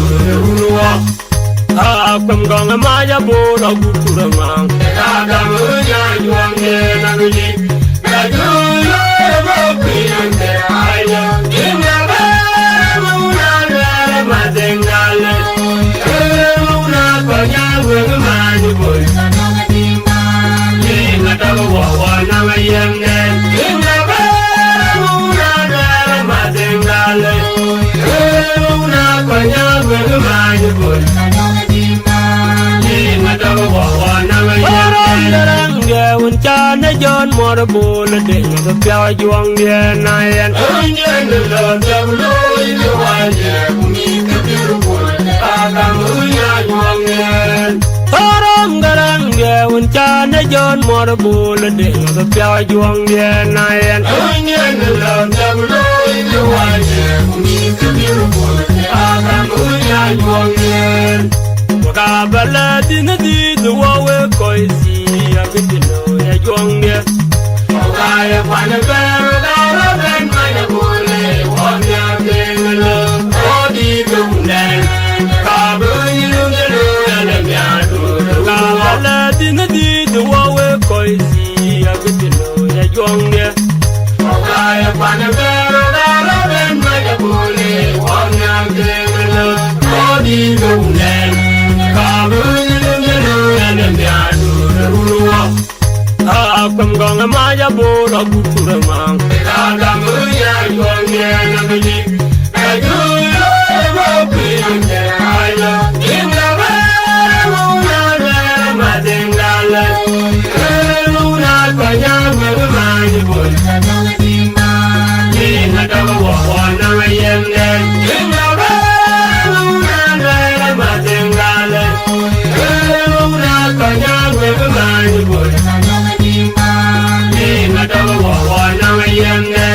Akwam gonga maya bora gutura mang Kada munya juangnya nanguji Kajuyo bopi ante ayo Inga muna nere mazengale Muna konya wengu maju boy Inga tago wawa nama yemne Inga muna nere mazengale Muna konya wengu maju boy Chane John Morabul ding the pia juang dia nayan Onion the love ya loy the wine me kabirul ala muya juang yen Haram garang ya chane John Morabul ding the pia juang dia nayan Onion the love ya loy the wine me kabirul ala muya juang yen Wakabala dinadi the wawe koisi Agitino ya juangnya Wakaya pada beru gara ben maya bole Wanya dengena Rodi geunden Kado nyilung jero ele miadu Wakabala dinadi the wawe koisi Agitino ya juangnya Wakaya pada beru gara ben maya bole Wanya kum gong ma ja bo ro bu pur mang da da mu ya yong ye na mi ka ju lo bo pi ne ai lo in la ba mu na le ma ding la le lu na pa ya ma ma ji bo na da di ma ni na da wo wa na yen ne in la ba mu na le ma ding la le lu na pa ya ma ma ji bo na da di ma ni na da wo wa na yen ne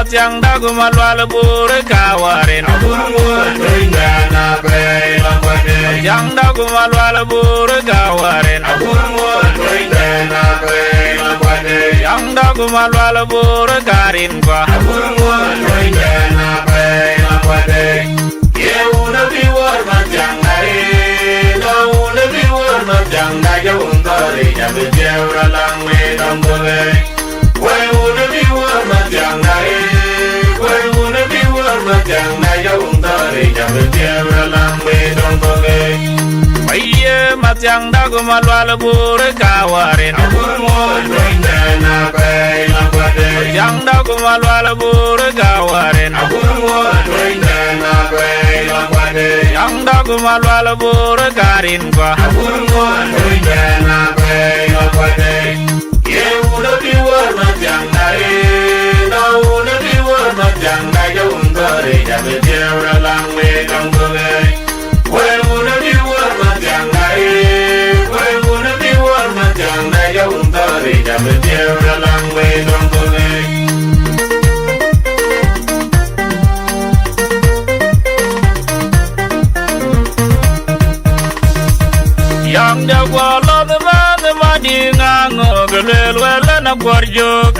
Yang dagu malwal bur kawarin Yang dagu malwal bur kawarin Yang dagu malwal bur karin kwa Yeuna biwar majang nari Nauna biwar majang nari Untari jabe jewra lang me dambole Weuna biwar majang nari mà chẳng nay giống tới chẳng được tiêu ra làm bê đông cô ghê Mày mà chẳng đã có mà loa là bù rơi cả warin Akur mo doing the na bay na quade Chẳng đã có mà loa là bù rơi cả warin Akur mo doing the na bay na quade Chẳng đã có mà loa là bù rơi cả rin qua Akur mo doing the na bay na quade Ye una biwa ma chẳng nay Na una biwa ma chẳng nay giống tới chẳng được tiêu ra làm bê đông cô ghê Quê una biwa ma chẳng nay Quê una biwa ma chẳng nay giống tới chẳng được tiêu ra làm bê đông cô ghê Yang đã qua lo the ma đi ngang ngờ cái lê lê lê na quạt chụp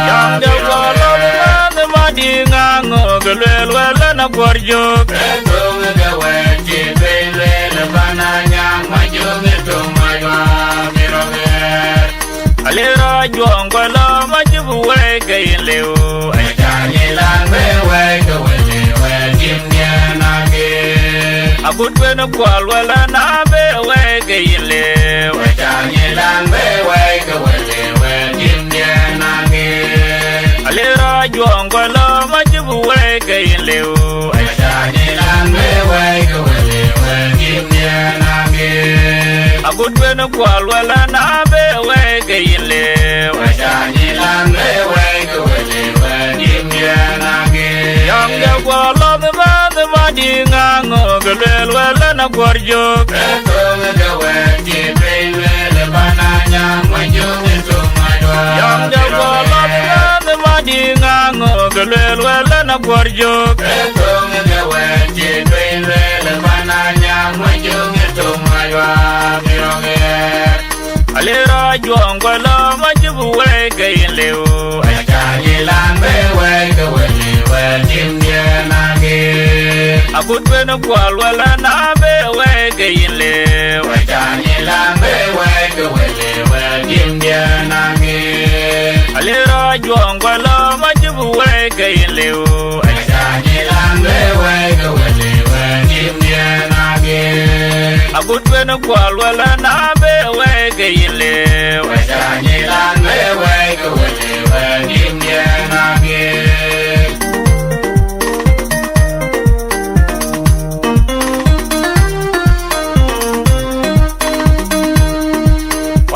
Yang đã qua lo the ma đi ngang ngờ cái lê lê lê na quạt chụp Alira juang qua lo ma chụp quay cái liu Abut bena kwal wala na be we ke yile we Chanye lang be we ke wele we jim ye na ge Alira juang kwa lo ma jibu we ke yile we Chanye lang be we ke wele we jim ye na ge Abut bena kwal wala na be we ke yile we Chanye lang be we ke wele we jim ye na ge Yang ya kwa lo the ma di ngang ke lel wala na kwarjo Tong ge we ji be le bana nyang ma jung tu ma dwa Yang ya kwa lo the ma di ngang ke lel wala na kwarjo Tong ge we ji be le bana nyang ma jung tu ma dwa Alira juang kwa lo ma jibu we ke yile we Chanye lang be we ke wele we jim ye na ge Abut bena kwal wala na be we ke yile we Chanye lang be we ke wele we jim ye na ge Alira juang kwa lo ma jibu we ke yile we Chanye lang be we ke wele we jim ye na ge Abut bena kwal wala na be we ke yile we Chanye lang be we ke wele we jim ye na ge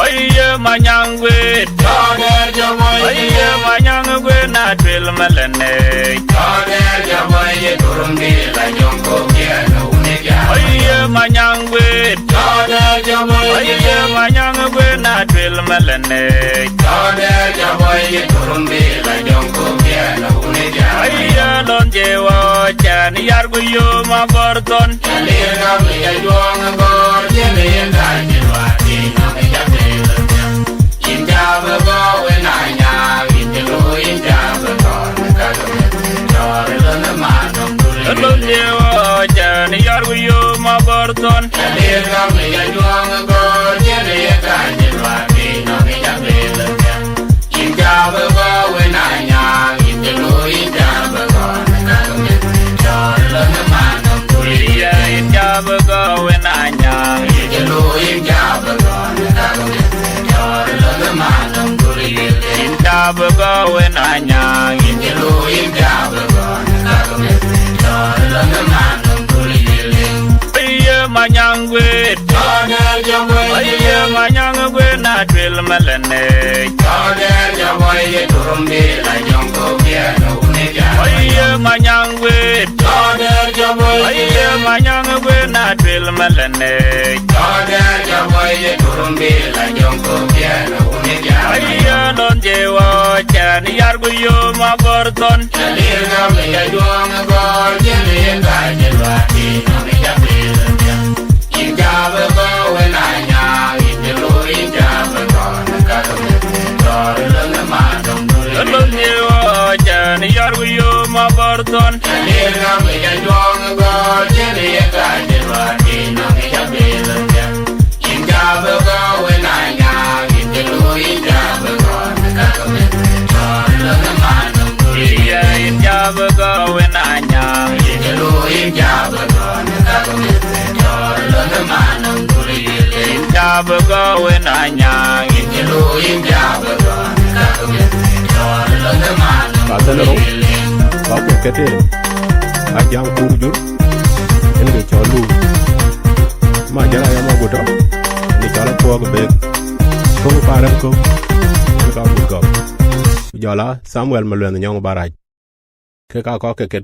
Oye manyangwe Tode jamoy Oye manyangwe na twil malane Tode jamoy turumbi la jonko kia no unega Oye manyangwe Tode jamoy Oye manyangwe na twil malane Tode jamoy turumbi la jonko kia no unega Oye lonje wo chan yargu yo ma borton Yalir kami ya juang gor jene yenda jirwa dina me jabel Inja bego we nanya Injelo inja bego Nekagame Jore lana manam tuli lonje wo chan yargu yo ma borton Yalir kami ya juang gor jene yenda jirwa dina me jabel Inja bego we nanya Injelo inja bego Nekagame Jore lana manam tuli Iya inja bego we nanya Injelo inja bego Nekagame Jore lana manam tuli Inja bego we nanya Injelo inja bego Nekagame Jore lana manam tuli Oye manyangwe Tode jamoy Oye manyangwe na twil malane Tode jamoy turumbi la jonko kia no unega Oye manyangwe Tode jamoy Oye manyangwe na twil malane Tode jamoy turumbi la jonko kia no unega Oye lonje wo chan yargu yo ma borton Yalir kami ya juang gor jene yenda jirwa dina me jabel Inja bego we nanya Injelo inja bego Nekagame Jore lana manam tuli lonje wo chan yargu yo ma borton Yalir kami ya juang gor jene yenda jirwa dina me jabel Inja bego we nanya Injelo inja bego Nekagame nyang ingelo inja badan kakumen dor lengan Pasalero ko ke kete ajang kurjur en ge cholu ma jara ya ma goto ni kala ko be ko param ko ka bu ko jola Samuel Malwen nyong baraj ke ka ko ke